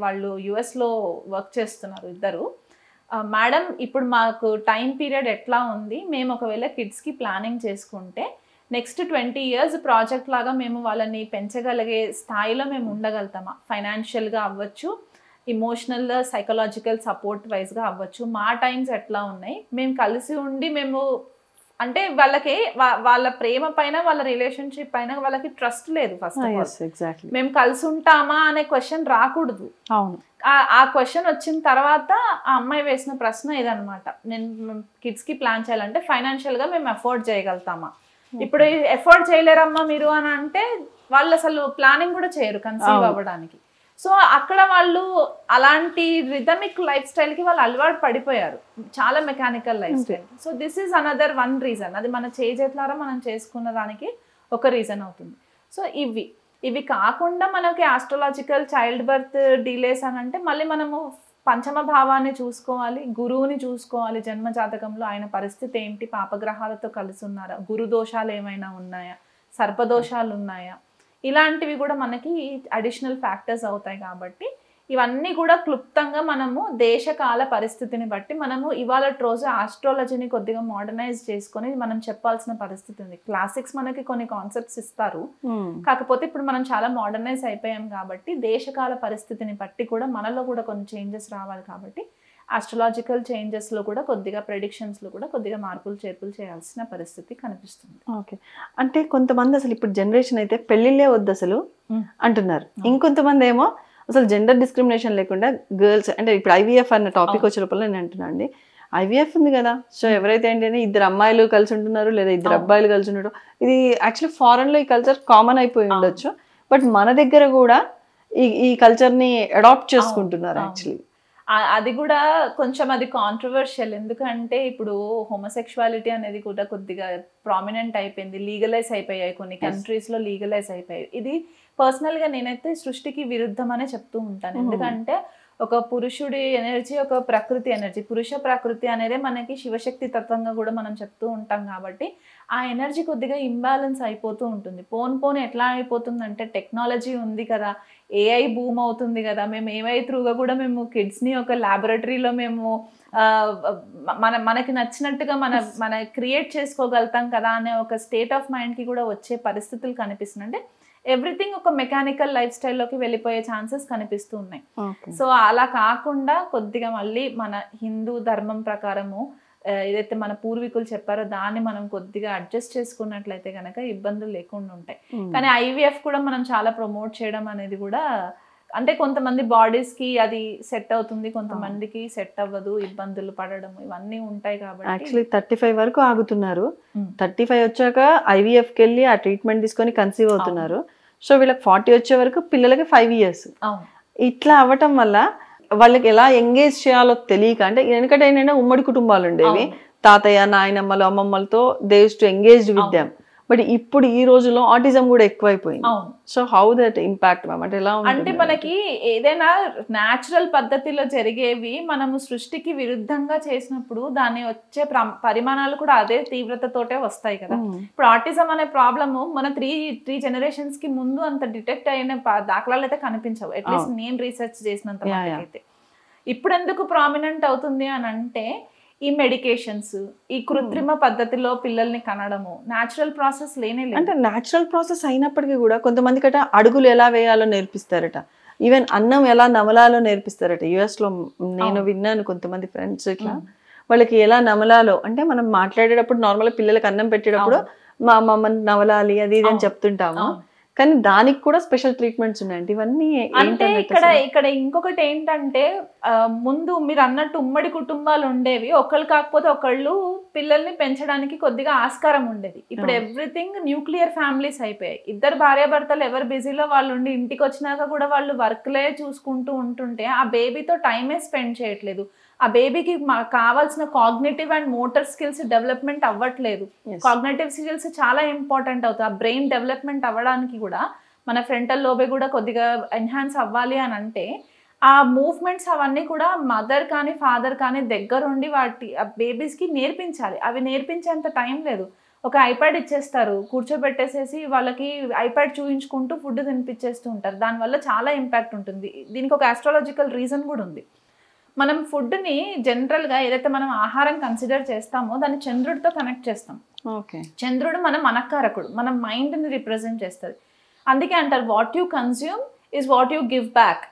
వాళ్ళు US లో వర్క్ చేస్తున్నారు ఇద్దరు. మేడం ఇప్పుడు మాకు టైం పీరియడ్ ఎట్లా ఉంది, మేము ఒకవేళ కిడ్స్కి ప్లానింగ్ చేసుకుంటే నెక్స్ట్ 20 years ప్రాజెక్ట్ లాగా మేము వాళ్ళని పెంచగలిగే స్థాయిలో మేము ఉండగలుగుతామా, ఫైనాన్షియల్గా అవ్వచ్చు ఇమోషనల్ సైకలాజికల్ సపోర్ట్ వైజ్గా అవ్వచ్చు. మా టైమ్స్ ఎట్లా ఉన్నాయి, మేము కలిసి ఉండి మేము అంటే వాళ్ళకి వాళ్ళ ప్రేమ పైన వాళ్ళ రిలేషన్షిప్ పైన వాళ్ళకి ట్రస్ట్ లేదు. ఫస్ట్ ఆఫ్ ఆల్ మేము కలిసి ఉంటామా అనే క్వశ్చన్ రాకూడదు. అవును, ఆ క్వశ్చన్ వచ్చిన తర్వాత ఆ అమ్మాయి వేసిన ప్రశ్న ఇదనమాట, నేను కిడ్స్కి ప్లాన్ చేయాలంటే ఫైనాన్షియల్గా మేము ఎఫోర్డ్ చేయగలుగుతామా, ఇప్పుడు ఎఫోర్డ్ చేయలేరమ్మా మీరు అని అంటే వాళ్ళు అసలు ప్లానింగ్ కూడా చేయరు కన్సీవ్ అవ్వడానికి. సో అక్కడ వాళ్ళు అలాంటి రిథమిక్ లైఫ్ స్టైల్కి వాళ్ళు అలవాటు పడిపోయారు, చాలా mechanical life style. So this is another one reason, అది మన చేతులారా మనం చేసుకున్న దానికి ఒక రీజన్ అవుతుంది. సో ఇవి కాకుండా మనకి ఆస్ట్రాలజికల్ చైల్డ్ బర్త్ డిలేస్ అని అంటే మళ్ళీ మనము పంచమ భావాన్ని చూసుకోవాలి, గురువుని చూసుకోవాలి. జన్మ జాతకంలో ఆయన పరిస్థితి ఏంటి, పాపగ్రహాలతో కలిసి ఉన్నారా, గురు దోషాలు ఏమైనా ఉన్నాయా, సర్పదోషాలు ఉన్నాయా, ఇలాంటివి కూడా మనకి అడిషనల్ ఫ్యాక్టర్స్ అవుతాయి. కాబట్టి ఇవన్నీ కూడా క్లుప్తంగా మనము దేశకాల పరిస్థితిని బట్టి మనము ఇవాళ రోజు ఆస్ట్రాలజీని కొద్దిగా మోడర్నైజ్ చేసుకొని మనం చెప్పాల్సిన పరిస్థితి ఉంది. క్లాసిక్స్ మనకి కొన్ని కాన్సెప్ట్స్ ఇస్తారు, కాకపోతే ఇప్పుడు మనం చాలా మోడర్నైజ్ అయిపోయాం కాబట్టి దేశకాల పరిస్థితిని బట్టి కూడా మనలో కూడా కొన్ని చేంజెస్ రావాలి. కాబట్టి ఆస్ట్రాలజికల్ చేంజెస్లో కూడా కొద్దిగా ప్రెడిక్షన్స్లో కూడా కొద్దిగా మార్పులు చేర్పులు చేయాల్సిన పరిస్థితి కనిపిస్తుంది. ఓకే, అంటే కొంతమంది అసలు ఇప్పుడు జనరేషన్ అయితే పెళ్ళిళ్ళే వద్దు అసలు అంటున్నారు, ఇంకొంతమంది ఏమో అసలు జెండర్ డిస్క్రిమినేషన్ లేకుండా గర్ల్స్ అంటే ఇప్పుడు ఐవీఎఫ్ అన్న టాపిక్ వచ్చే లోపల నేను అంటున్నాను అండి, ఐవీఎఫ్ ఉంది కదా, సో ఎవరైతే ఏంటంటే ఇద్దరు అమ్మాయిలు కలిసి ఉంటున్నారు లేదా ఇద్దరు అబ్బాయిలు కలిసి ఉండడం, ఇది యాక్చువల్లీ ఫారెన్లో ఈ కల్చర్ కామన్ అయిపోయి ఉండొచ్చు, బట్ మన దగ్గర కూడా ఈ కల్చర్ని అడాప్ట్ చేసుకుంటున్నారు యాక్చువల్లీ. అది కూడా కొంచెం అది కాంట్రవర్షియల్, ఎందుకంటే ఇప్పుడు హోమోసెక్షువాలిటీ అనేది కూడా కొద్దిగా ప్రామినెంట్ అయిపోయింది, లీగలైజ్ అయిపోయాయి, కొన్ని కంట్రీస్లో లీగలైజ్ అయిపోయాయి. ఇది పర్సనల్గా నేనైతే సృష్టికి విరుద్ధం అనే చెప్తూ ఉంటాను. ఎందుకంటే ఒక పురుషుడి ఎనర్జీ, ఒక ప్రకృతి ఎనర్జీ, పురుష ప్రకృతి అనేది మనకి శివశక్తి తత్వంగా కూడా మనం చెప్తూ ఉంటాం. కాబట్టి ఆ ఎనర్జీ కొద్దిగా ఇంబ్యాలెన్స్ అయిపోతూ ఉంటుంది. పోను ఎట్లా అయిపోతుందంటే టెక్నాలజీ ఉంది కదా, ఏఐ బూమ్ అవుతుంది కదా, మేము ఏఐ త్రూగా కూడా మేము కిడ్స్ని ఒక ల్యాబొరేటరీలో మేము మనకి నచ్చినట్టుగా మన క్రియేట్ చేసుకోగలుగుతాం కదా అనే ఒక స్టేట్ ఆఫ్ మైండ్కి కూడా వచ్చే పరిస్థితులు కనిపిస్తుంది. అంటే ఎవ్రీథింగ్ ఒక మెకానికల్ లైఫ్ స్టైల్లోకి వెళ్ళిపోయే ఛాన్సెస్ కనిపిస్తూ ఉన్నాయి. సో అలా కాకుండా కొద్దిగా మళ్ళీ మన హిందూ ధర్మం ప్రకారము ఏదైతే మన పూర్వీకులు చెప్పారో దాన్ని మనం కొద్దిగా అడ్జస్ట్ చేసుకున్నట్లయితే కనుక ఇబ్బందులు లేకుండా ఉంటాయి. కానీ ఐవీఎఫ్ కూడా మనం చాలా ప్రమోట్ చేయడం అనేది కూడా అంటే కొంతమంది బాడీస్కి అది సెట్ అవుతుంది, కొంతమందికి సెట్ అవ్వదు, ఇబ్బందులు పడడం ఇవన్నీ ఉంటాయి. కాబట్టి యాక్చువల్లీ 35 వరకు ఆగుతున్నారు, 35 వచ్చాక ఐవీఎఫ్కి వెళ్ళి ఆ ట్రీట్మెంట్ తీసుకొని కన్సీవ్ అవుతున్నారు. సో వీళ్ళకి 40 వచ్చే వరకు పిల్లలకి 5 years. ఇట్లా అవ్వటం వల్ల వాళ్ళకి ఎలా ఎంగేజ్ చేయాలో తెలియక, అంటే ఎందుకంటే ఏంటంటే ఉమ్మడి కుటుంబాలు ఉండేవి, తాతయ్య నాయనమ్మలు అమ్మమ్మలతో they used to engaged with them. But ఇప్పుడు ఈ రోజుల్లో ఆటిజం కూడా ఎక్కువైపోయింది. So how that impact ma'am, అంటే ఎలా అంటే మనకి ఏదైనా న్యాచురల్ పద్ధతిలో జరిగేవి మనము సృష్టికి విరుద్ధంగా చేసినప్పుడు దాన్ని వచ్చే పరిమాణాలు కూడా అదే తీవ్రతతోటే వస్తాయి కదా. ఇప్పుడు ఆటిజం అనే ప్రాబ్లము మన త్రీ జనరేషన్స్ కి ముందు అంత డిటెక్ట్ అయిన దాఖలాలు అయితే కనిపించవు, అట్లీస్ట్ నేను రీసెర్చ్ చేసినంత అయితే. ఇప్పుడు ఎందుకు ప్రామినెంట్ అవుతుంది అని అంటే ఈ మెడికేషన్స్, ఈ కృత్రిమ పద్ధతిలో పిల్లల్ని కనడము, న్యాచురల్ ప్రాసెస్ లేనే లేదు. అంటే న్యాచురల్ ప్రాసెస్ అయినప్పటికీ కూడా కొంతమంది కట అడుగులు ఎలా వేయాలో నేర్పిస్తారట, ఈవెన్ అన్నం ఎలా నమలాలో నేర్పిస్తారట. యుఎస్లో నేను విన్నాను, కొంతమంది ఫ్రెండ్స్ ఇట్లా వాళ్ళకి ఎలా నమలాలో, అంటే మనం మాట్లాడేటప్పుడు నార్మల్గా పిల్లలకి అన్నం పెట్టేటప్పుడు మా అమ్మమ్మ నవలాలి అది ఇది అని చెప్తుంటాము, కానీ దానికి కూడా స్పెషల్ ట్రీట్మెంట్స్ ఉన్నాయండి. ఇవన్నీ అంటే ఇక్కడ ఇంకొకటి ఏంటంటే ముందు మీరు అన్నట్టు ఉమ్మడి కుటుంబాలు ఉండేవి, ఒకళ్ళు కాకపోతే ఒకళ్ళు పిల్లల్ని పెంచడానికి కొద్దిగా ఆస్కారం ఉండేది. ఇప్పుడు ఎవ్రీథింగ్ న్యూక్లియర్ ఫ్యామిలీస్ అయిపోయాయి, ఇద్దరు భార్యాభర్తలు ఎవరు బిజీలో వాళ్ళు ఉండి ఇంటికి వచ్చినాక కూడా వాళ్ళు వర్క్లే చూసుకుంటూ ఉంటుంటే ఆ బేబీతో టైమే స్పెండ్ చేయట్లేదు, ఆ బేబీకి కావాల్సిన cognitive and motor skills development అవ్వట్లేదు. కాగ్నిటివ్ స్కిల్స్ చాలా ఇంపార్టెంట్ అవుతాయి, ఆ బ్రెయిన్ డెవలప్మెంట్ అవ్వడానికి కూడా మన ఫ్రంటల్ లోబే కూడా కొద్దిగా ఎన్హాన్స్ అవ్వాలి అని అంటే ఆ మూవ్మెంట్స్ అవన్నీ కూడా మదర్ కానీ ఫాదర్ కానీ దగ్గరుండి ఆ బేబీస్కి నేర్పించాలి. అవి నేర్పించేంత టైం లేదు. ఒక ఐప్యాడ్ ఇచ్చేస్తారు, కూర్చోబెట్టేసేసి వాళ్ళకి ఐప్యాడ్ చూయించుకుంటూ ఫుడ్ తినిపించేస్తూ ఉంటారు, దానివల్ల చాలా ఇంపాక్ట్ ఉంటుంది. దీనికి ఒక ఆస్ట్రాలజికల్ రీజన్ కూడా ఉంది. మనం ఫుడ్ని జనరల్గా ఏదైతే మనం ఆహారం కన్సిడర్ చేస్తామో దాన్ని చంద్రుడితో కనెక్ట్ చేస్తాం. చంద్రుడు మన మనకారకుడు, మన మైండ్ని రిప్రజెంట్ చేస్తుంది. అందుకే అంటారు what you consume is what you give back.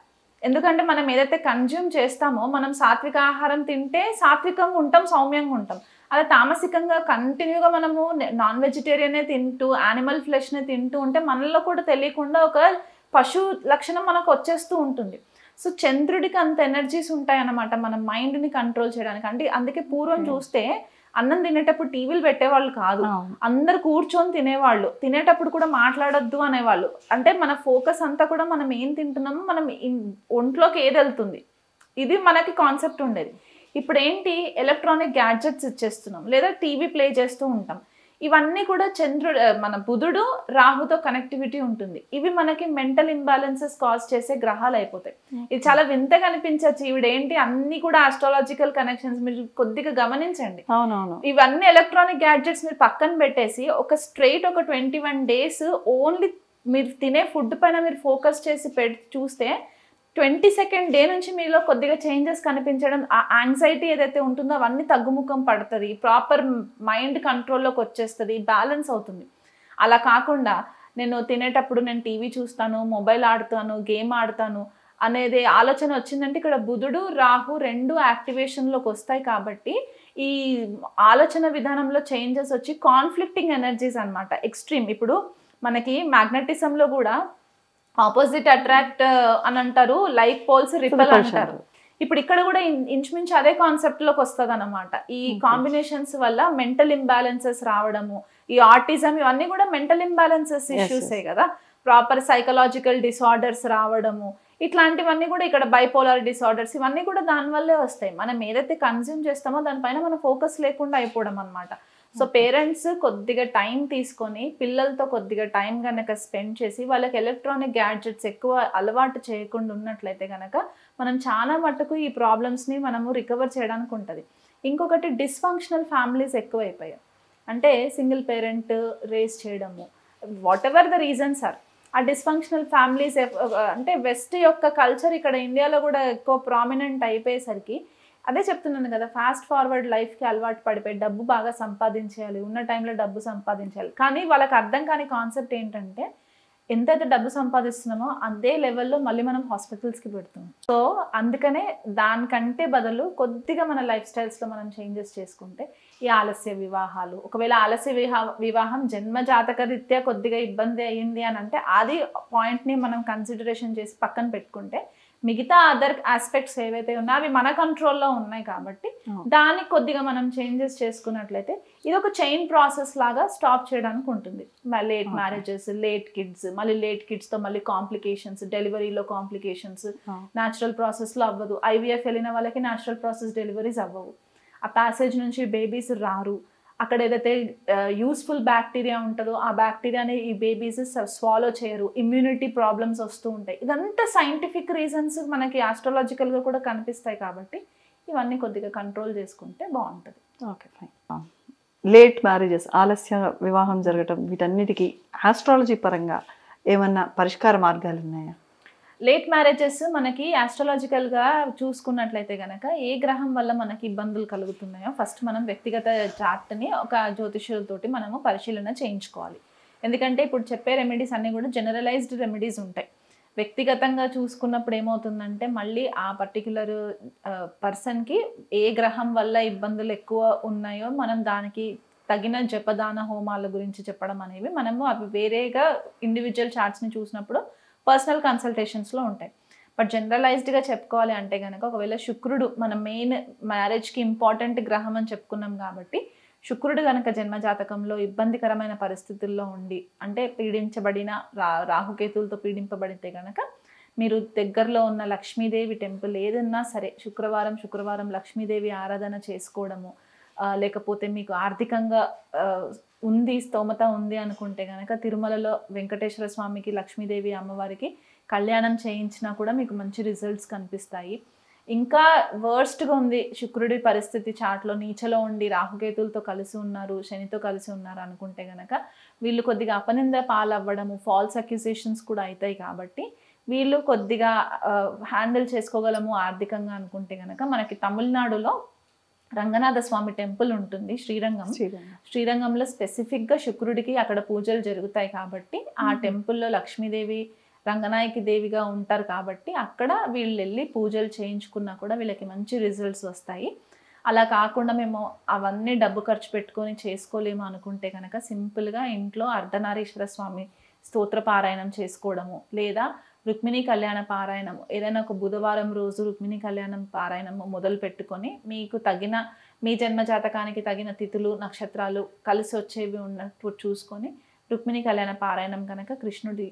ఎందుకంటే మనం ఏదైతే కన్జ్యూమ్ చేస్తామో, మనం సాత్విక ఆహారం తింటే సాత్వికంగా ఉంటాం, సౌమ్యంగా ఉంటాం. అలా తామసికంగా కంటిన్యూగా మనము నాన్ వెజిటేరియనే తింటూ యానిమల్ ఫ్లెష్నే తింటూ ఉంటే మనలో కూడా తెలియకుండా ఒక పశు లక్షణం మనకు వచ్చేస్తూ ఉంటుంది. సో చంద్రుడికి అంత ఎనర్జీస్ ఉంటాయన్నమాట మన మైండ్ని కంట్రోల్ చేయడానికి. అంటే అందుకే పూర్వం చూస్తే అన్నం తినేటప్పుడు టీవీలు పెట్టేవాళ్ళు కాదు, అందరు కూర్చొని తినేవాళ్ళు. తినేటప్పుడు కూడా మాట్లాడొద్దు అనేవాళ్ళు. అంటే మన ఫోకస్ అంతా కూడా మనం ఏం తింటున్నామో, మనం ఒంట్లోకి ఏది వెళ్తుంది, ఇది మనకి కాన్సెప్ట్ ఉండేది. ఇప్పుడు ఏంటి, ఎలక్ట్రానిక్ గ్యాడ్జెట్స్ ఇచ్చేస్తున్నాం, లేదా టీవీ ప్లే చేస్తూ ఉంటాం. ఇవన్నీ కూడా మన బుధుడు రాహుతో కనెక్టివిటీ ఉంటుంది. ఇవి మనకి మెంటల్ ఇంబ్యాలెన్సెస్ కాజ్ చేసే గ్రహాలు అయిపోతాయి. ఇది చాలా వింతగా అనిపించచ్చు, ఈవిడేంటి అన్ని కూడా ఆస్ట్రాలజికల్ కనెక్షన్స్. మీరు కొద్దిగా గమనించండి. అవునవును. ఇవన్నీ ఎలక్ట్రానిక్ గ్యాడ్జెట్స్ మీరు పక్కన పెట్టేసి ఒక స్ట్రైట్ ఒక 21 days ఓన్లీ మీరు తినే ఫుడ్ పైన మీరు ఫోకస్ చేసి చూస్తే 22nd day నుంచి మీలో కొద్దిగా చేంజెస్ కనిపించడం, ఆ యాంగ్జైటీ ఏదైతే ఉంటుందో అవన్నీ తగ్గుముఖం పడుతుంది, ప్రాపర్ మైండ్ కంట్రోల్లోకి వచ్చేస్తుంది, బ్యాలెన్స్ అవుతుంది. అలా కాకుండా నేను తినేటప్పుడు నేను టీవీ చూస్తాను, మొబైల్ ఆడుతాను, గేమ్ ఆడతాను అనేది ఆలోచన వచ్చిందంటే ఇక్కడ బుధుడు రాహు రెండు యాక్టివేషన్లోకి వస్తాయి. కాబట్టి ఈ ఆలోచన విధానంలో చేంజెస్ వచ్చి కాన్ఫ్లిక్టింగ్ ఎనర్జీస్ అనమాట, ఎక్స్ట్రీమ్. ఇప్పుడు మనకి మ్యాగ్నెటిజంలో కూడా ఆపోజిట్ అట్రాక్ట్ అని అంటారు, లైక్ పోల్స్ రిపెల్ అంటారు. ఇప్పుడు ఇక్కడ కూడా ఇంచుమించు అదే కాన్సెప్ట్ లోకి వస్తుంది అనమాట. ఈ కాంబినేషన్స్ వల్ల మెంటల్ ఇంబ్యాలెన్సెస్ రావడము, ఈ ఆటిజం ఇవన్నీ కూడా మెంటల్ ఇంబ్యాలెన్సెస్ ఇష్యూసే కదా. ప్రాపర్ సైకలాజికల్ డిసార్డర్స్ రావడము, ఇట్లాంటివన్నీ కూడా ఇక్కడ బైపోలార్ డిసార్డర్స్ ఇవన్నీ కూడా దానివల్లే వస్తాయి. మనం ఏదైతే కన్జ్యూమ్ చేస్తామో దానిపైన మన ఫోకస్ లేకుండా అయిపోవడం అనమాట. సో పేరెంట్స్ కొద్దిగా టైం తీసుకొని పిల్లలతో కొద్దిగా టైం కనుక స్పెండ్ చేసి వాళ్ళకి ఎలక్ట్రానిక్ గ్యాడ్జెట్స్ ఎక్కువ అలవాటు చేయకుండా ఉన్నట్లయితే కనుక మనం చాలా మట్టుకు ఈ ప్రాబ్లమ్స్ని మనము రికవర్ చేయడానికి ఉంటుంది. ఇంకొకటి డిస్ఫంక్షనల్ ఫ్యామిలీస్ ఎక్కువైపోయాయి. అంటే సింగిల్ పేరెంట్ రేస్ చేయడము, whatever the reasons are, ఆ డిస్ఫంక్షనల్ ఫ్యామిలీస్ అంటే వెస్ట్ యొక్క కల్చర్ ఇక్కడ ఇండియాలో కూడా ఎక్కువ ప్రామినెంట్ అయిపోయేసరికి అదే చెప్తున్నాను కదా, ఫాస్ట్ ఫార్వర్డ్ లైఫ్కి అలవాటు పడిపోయి డబ్బు బాగా సంపాదించేయాలి, ఉన్న టైంలో డబ్బు సంపాదించాలి. కానీ వాళ్ళకి అర్థం కాని కాన్సెప్ట్ ఏంటంటే ఎంతైతే డబ్బు సంపాదిస్తున్నామో అదే లెవెల్లో మళ్ళీ మనం హాస్పిటల్స్కి పెడుతున్నాం. సో అందుకనే దానికంటే బదులు కొద్దిగా మన లైఫ్ స్టైల్స్లో మనం చేంజెస్ చేసుకుంటే ఈ ఆలస్య వివాహాలు, ఒకవేళ ఆలస్య వివాహం జన్మ జాతక రీత్యా కొద్దిగా ఇబ్బంది అయ్యింది అని అంటే అది పాయింట్ని మనం కన్సిడరేషన్ చేసి పక్కన పెట్టుకుంటే మిగతా అదర్ ఆస్పెక్ట్స్ ఏవైతే ఉన్నాయో అవి మన కంట్రోల్లో ఉన్నాయి. కాబట్టి దానికి కొద్దిగా మనం చేంజెస్ చేసుకున్నట్లయితే ఇది ఒక చైన్ ప్రాసెస్ లాగా స్టాప్ చేయడానికి ఉంటుంది. లేట్ మ్యారేజెస్, లేట్ కిడ్స్, మళ్ళీ లేట్ కిడ్స్తో మళ్ళీ కాంప్లికేషన్స్, డెలివరీలో కాంప్లికేషన్స్, న్యాచురల్ ప్రాసెస్లో అవ్వదు. IVF వెళ్ళిన వాళ్ళకి న్యాచురల్ ప్రాసెస్ డెలివరీస్ అవ్వవు, ఆ ప్యాసేజ్ నుంచి బేబీస్ రారు. అక్కడ ఏదైతే యూస్ఫుల్ బ్యాక్టీరియా ఉంటుందో ఆ బ్యాక్టీరియాని ఈ బేబీస్ స్వాలో చేయరు, ఇమ్యూనిటీ ప్రాబ్లమ్స్ వస్తూ ఉంటాయి. ఇదంతా సైంటిఫిక్ రీజన్స్ మనకి ఆస్ట్రాలజికల్గా కూడా కనిపిస్తాయి. కాబట్టి ఇవన్నీ కొద్దిగా కంట్రోల్ చేసుకుంటే బాగుంటుంది. Okay, fine. లేట్ మ్యారేజెస్, ఆలస్య వివాహం జరగటం, వీటన్నిటికీ ఆస్ట్రాలజీ పరంగా ఏమన్నా పరిష్కార మార్గాలు ఉన్నాయా? లేట్ మ్యారేజెస్ మనకి ఆస్ట్రాలజికల్గా చూసుకున్నట్లయితే కనుక ఏ గ్రహం వల్ల మనకి ఇబ్బందులు కలుగుతున్నాయో ఫస్ట్ మనం వ్యక్తిగత చార్ట్ని ఒక జ్యోతిష్యులతోటి మనము పరిశీలన చేయించుకోవాలి. ఎందుకంటే ఇప్పుడు చెప్పే రెమెడీస్ అన్నీ కూడా జనరలైజ్డ్ రెమెడీస్ ఉంటాయి. వ్యక్తిగతంగా చూసుకున్నప్పుడు ఏమవుతుందంటే మళ్ళీ ఆ పర్టిక్యులర్ పర్సన్కి ఏ గ్రహం వల్ల ఇబ్బందులు ఎక్కువ ఉన్నాయో మనం దానికి తగిన జపదాన హోమాల గురించి చెప్పడం అనేవి మనము అవి వేరేగా ఇండివిజువల్ చార్ట్స్ని చూసినప్పుడు పర్సనల్ కన్సల్టేషన్స్లో ఉంటాయి. బట్ జనరలైజ్డ్గా చెప్పుకోవాలి అంటే కనుక ఒకవేళ శుక్రుడు మన మెయిన్ మ్యారేజ్కి ఇంపార్టెంట్ గ్రహం అని చెప్పుకున్నాం కాబట్టి శుక్రుడు కనుక జన్మజాతకంలో ఇబ్బందికరమైన పరిస్థితుల్లో ఉండి అంటే పీడించబడిన రాహుకేతులతో పీడింపబడితే కనుక మీరు దగ్గరలో ఉన్న లక్ష్మీదేవి టెంపుల్ ఏదన్నా సరే శుక్రవారం లక్ష్మీదేవి ఆరాధన చేసుకోవడము, లేకపోతే మీకు ఆర్థికంగా స్తోమత ఉంది అనుకుంటే కనుక తిరుమలలో వెంకటేశ్వర స్వామికి, లక్ష్మీదేవి అమ్మవారికి కళ్యాణం చేయించినా కూడా మీకు మంచి రిజల్ట్స్ కనిపిస్తాయి. ఇంకా వర్స్ట్గా ఉంది శుక్రుడి పరిస్థితి, చాట్లో నీచలో ఉండి రాహుకేతులతో కలిసి ఉన్నారు, శనితో కలిసి ఉన్నారు అనుకుంటే కనుక వీళ్ళు కొద్దిగా అపనింద పాలవ్వడము, ఫాల్స్ అక్యూజేషన్స్ కూడా అవుతాయి. కాబట్టి వీళ్ళు కొద్దిగా హ్యాండిల్ చేసుకోగలము ఆర్థికంగా అనుకుంటే కనుక మనకి తమిళనాడులో రంగనాథ స్వామి టెంపుల్ ఉంటుంది, శ్రీరంగంలో స్పెసిఫిక్గా శుక్రుడికి అక్కడ పూజలు జరుగుతాయి. కాబట్టి ఆ టెంపుల్లో లక్ష్మీదేవి రంగనాయకి దేవిగా ఉంటారు కాబట్టి అక్కడ వీళ్ళు వెళ్ళి పూజలు చేయించుకున్నా కూడా వీళ్ళకి మంచి రిజల్ట్స్ వస్తాయి. అలా కాకుండా మేము అవన్నీ డబ్బు ఖర్చు పెట్టుకొని చేసుకోలేము అనుకుంటే కనుక సింపుల్గా ఇంట్లో అర్ధనారీశ్వర స్వామి స్తోత్ర పారాయణం చేసుకోవడము, లేదా రుక్మిణీ కళ్యాణ పారాయణం, ఏదైనా ఒక బుధవారం రోజు రుక్మిణీ కళ్యాణం పారాయణము మొదలు పెట్టుకొని మీకు తగిన మీ జన్మ జాతకానికి తగిన తిథులు నక్షత్రాలు కలిసి వచ్చేవి ఉన్నట్టు చూసుకొని రుక్మిణీ కళ్యాణ పారాయణం కనుక కృష్ణుడి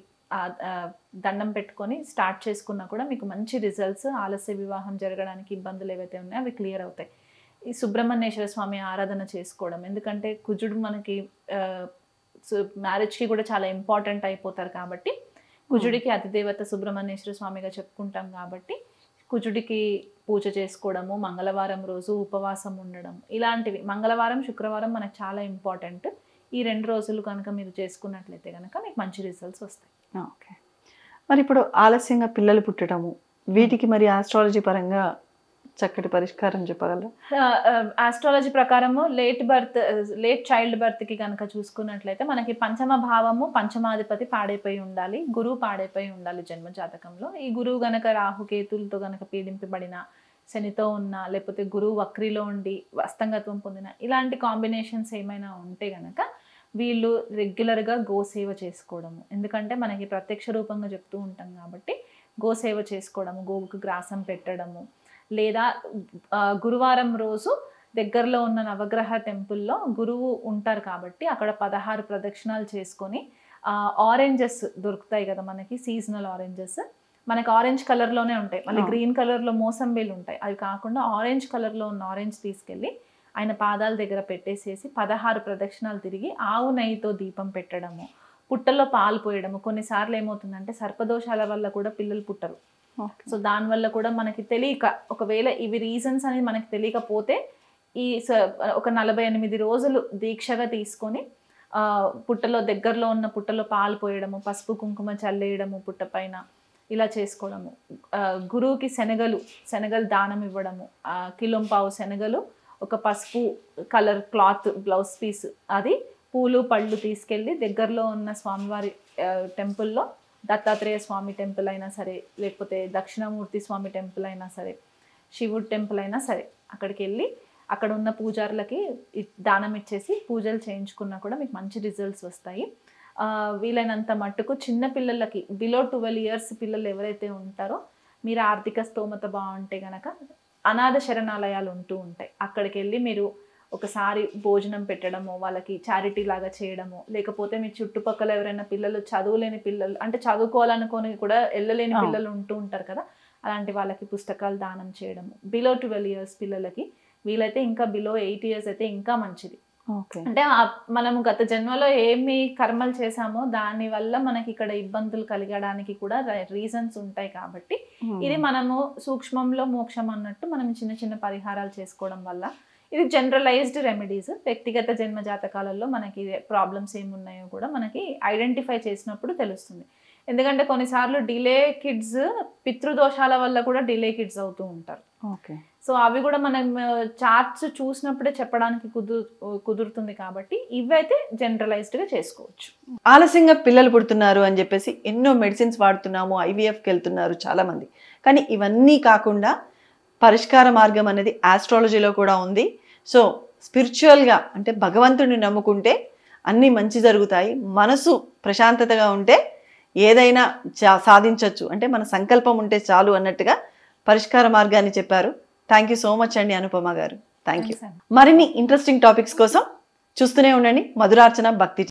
దండం పెట్టుకొని స్టార్ట్ చేసుకున్నా కూడా మీకు మంచి రిజల్ట్స్, ఆలస్య వివాహం జరగడానికి ఇబ్బందులు ఏవైతే ఉన్నాయో అవి క్లియర్ అవుతాయి. ఈ సుబ్రహ్మణ్యేశ్వర స్వామి ఆరాధన చేసుకోవడం, ఎందుకంటే కుజుడు మనకి మ్యారేజ్కి కూడా చాలా ఇంపార్టెంట్ అయిపోతారు కాబట్టి కుజుడికి అతిదేవత సుబ్రహ్మణ్యేశ్వర స్వామిగా చెప్పుకుంటాం కాబట్టి కుజుడికి పూజ చేసుకోవడము, మంగళవారం రోజు ఉపవాసం ఉండడం, ఇలాంటివి మంగళవారం శుక్రవారం మనకు చాలా ఇంపార్టెంట్. ఈ 2 రోజులు కనుక మీరు చేసుకున్నట్లయితే కనుక మీకు మంచి రిజల్ట్స్ వస్తాయి. ఓకే. మరి ఇప్పుడు ఆలస్యంగా పిల్లలు పుట్టడము, వీటికి మరి ఆస్ట్రాలజీ పరంగా చక్కటి పరిష్కారం చెప్పగలరా? ఆస్ట్రాలజీ ప్రకారము లేట్ చైల్డ్ బర్త్కి కనుక చూసుకున్నట్లయితే మనకి పంచమ భావము పంచమాధిపతి పాడైపోయి ఉండాలి, గురువు పాడైపోయి ఉండాలి జన్మ జాతకంలో. ఈ గురువు గనక రాహుకేతులతో గనక పీడింపబడిన, శనితో ఉన్న, లేకపోతే గురువు వక్రిలో ఉండి అస్తంగత్వం పొందిన, ఇలాంటి కాంబినేషన్స్ ఏమైనా ఉంటే గనక వీళ్ళు రెగ్యులర్గా గోసేవ చేసుకోవడము, ఎందుకంటే మనకి ప్రత్యక్ష రూపంగా చెప్తూ ఉంటాం కాబట్టి గోసేవ చేసుకోవడము, గోవుకు గ్రాసం పెట్టడము, లేదా గురువారం రోజు దగ్గరలో ఉన్న నవగ్రహ టెంపుల్లో గురువు ఉంటారు కాబట్టి అక్కడ 16 ప్రదక్షిణాలు చేసుకొని ఆరెంజెస్ దొరుకుతాయి కదా మనకి, సీజనల్ ఆరెంజెస్ మనకి ఆరెంజ్ కలర్లోనే ఉంటాయి, మళ్ళీ గ్రీన్ కలర్లో మోసంబీలు ఉంటాయి, అవి కాకుండా ఆరెంజ్ కలర్లో ఉన్న ఆరెంజ్ తీసుకెళ్ళి ఆయన పాదాల దగ్గర పెట్టేసేసి 16 ప్రదక్షిణాలు తిరిగి ఆవు నెయ్యితో దీపం పెట్టడము, పుట్టల్లో పాలు పోయడము. కొన్నిసార్లు ఏమవుతుందంటే సర్పదోషాల వల్ల కూడా పిల్లలు పుట్టరు. సో దానివల్ల కూడా మనకి తెలియక, ఒకవేళ ఇవి రీజన్స్ అనేది మనకి తెలియకపోతే ఈ ఒక 48 రోజులు దీక్షగా తీసుకొని పుట్టలో దగ్గరలో ఉన్న పుట్టలో పాలు పోయడము, పసుపు కుంకుమ చల్లేయడము పుట్ట పైన, ఇలా చేసుకోవడము. గురువుకి శనగలు దానం ఇవ్వడము, కిలోంపావు శనగలు, ఒక పసుపు కలర్ క్లాత్ బ్లౌజ్ పీస్, అది పూలు పళ్ళు తీసుకెళ్ళి దగ్గరలో ఉన్న స్వామివారి టెంపుల్లో, దత్తాత్రేయ స్వామి టెంపుల్ అయినా సరే, లేకపోతే దక్షిణామూర్తి స్వామి టెంపుల్ అయినా సరే, శివుడి టెంపుల్ అయినా సరే, అక్కడికి వెళ్ళి అక్కడ ఉన్న పూజారులకి దానం ఇచ్చేసి పూజలు చేయించుకున్నా కూడా మీకు మంచి రిజల్ట్స్ వస్తాయి. వీలైనంత మట్టుకు చిన్న పిల్లలకి బిలో 12 years పిల్లలు ఎవరైతే ఉంటారో, మీరు ఆర్థిక స్తోమత బాగుంటే కనుక అనాథ శరణాలయాలు ఉంటూ ఉంటాయి, అక్కడికి వెళ్ళి మీరు ఒకసారి భోజనం పెట్టడము, వాళ్ళకి చారిటీ లాగా చేయడము, లేకపోతే మీ చుట్టుపక్కల ఎవరైనా పిల్లలు చదువులేని పిల్లలు, అంటే చదువుకోవాలనుకొని కూడా వెళ్ళలేని పిల్లలు ఉంటూ ఉంటారు కదా, అలాంటి వాళ్ళకి పుస్తకాలు దానం చేయడము. బిలో 12 years పిల్లలకి, వీలైతే ఇంకా బిలో 8 years అయితే ఇంకా మంచిది. అంటే మనము గత జన్మలో ఏమి కర్మలు చేసామో దాని వల్ల మనకి ఇక్కడ ఇబ్బందులు కలగడానికి కూడా రీజన్స్ ఉంటాయి కాబట్టి ఇది మనము సూక్ష్మంలో మోక్షం అన్నట్టు మనం చిన్న చిన్న పరిహారాలు చేసుకోవడం వల్ల, ఇది జనరలైజ్డ్ రెమెడీస్. వ్యక్తిగత జన్మ జాతకాలలో మనకి ప్రాబ్లమ్స్ ఏమున్నాయో కూడా మనకి ఐడెంటిఫై చేసినప్పుడు తెలుస్తుంది. ఎందుకంటే కొన్నిసార్లు డిలే కిడ్స్ పితృదోషాల వల్ల కూడా డిలే కిడ్స్ అవుతూ ఉంటారు. సో అవి కూడా మనం చార్ట్స్ చూసినప్పుడే చెప్పడానికి కుదురుతుంది కాబట్టి ఇవైతే జనరలైజ్డ్గా చేసుకోవచ్చు. ఆలస్యంగా పిల్లలు పుడుతున్నారు అని చెప్పేసి ఎన్నో మెడిసిన్స్ వాడుతున్నాము, IVFకి వెళ్తున్నారు చాలామంది, కానీ ఇవన్నీ కాకుండా పరిష్కార మార్గం అనేది ఆస్ట్రాలజీలో కూడా ఉంది. సో స్పిరిచువల్గా అంటే భగవంతుడిని నమ్ముకుంటే అన్నీ మంచి జరుగుతాయి, మనసు ప్రశాంతతగా ఉంటే ఏదైనా సాధించవచ్చు, అంటే మన సంకల్పం ఉంటే చాలు అన్నట్టుగా పరిష్కార మార్గాన్ని చెప్పారు. థ్యాంక్ యూ సో మచ్ అండి అనుపమ గారు. Thank you. మరిన్ని ఇంట్రెస్టింగ్ టాపిక్స్ కోసం చూస్తూనే ఉండండి మధురార్చన భక్తి.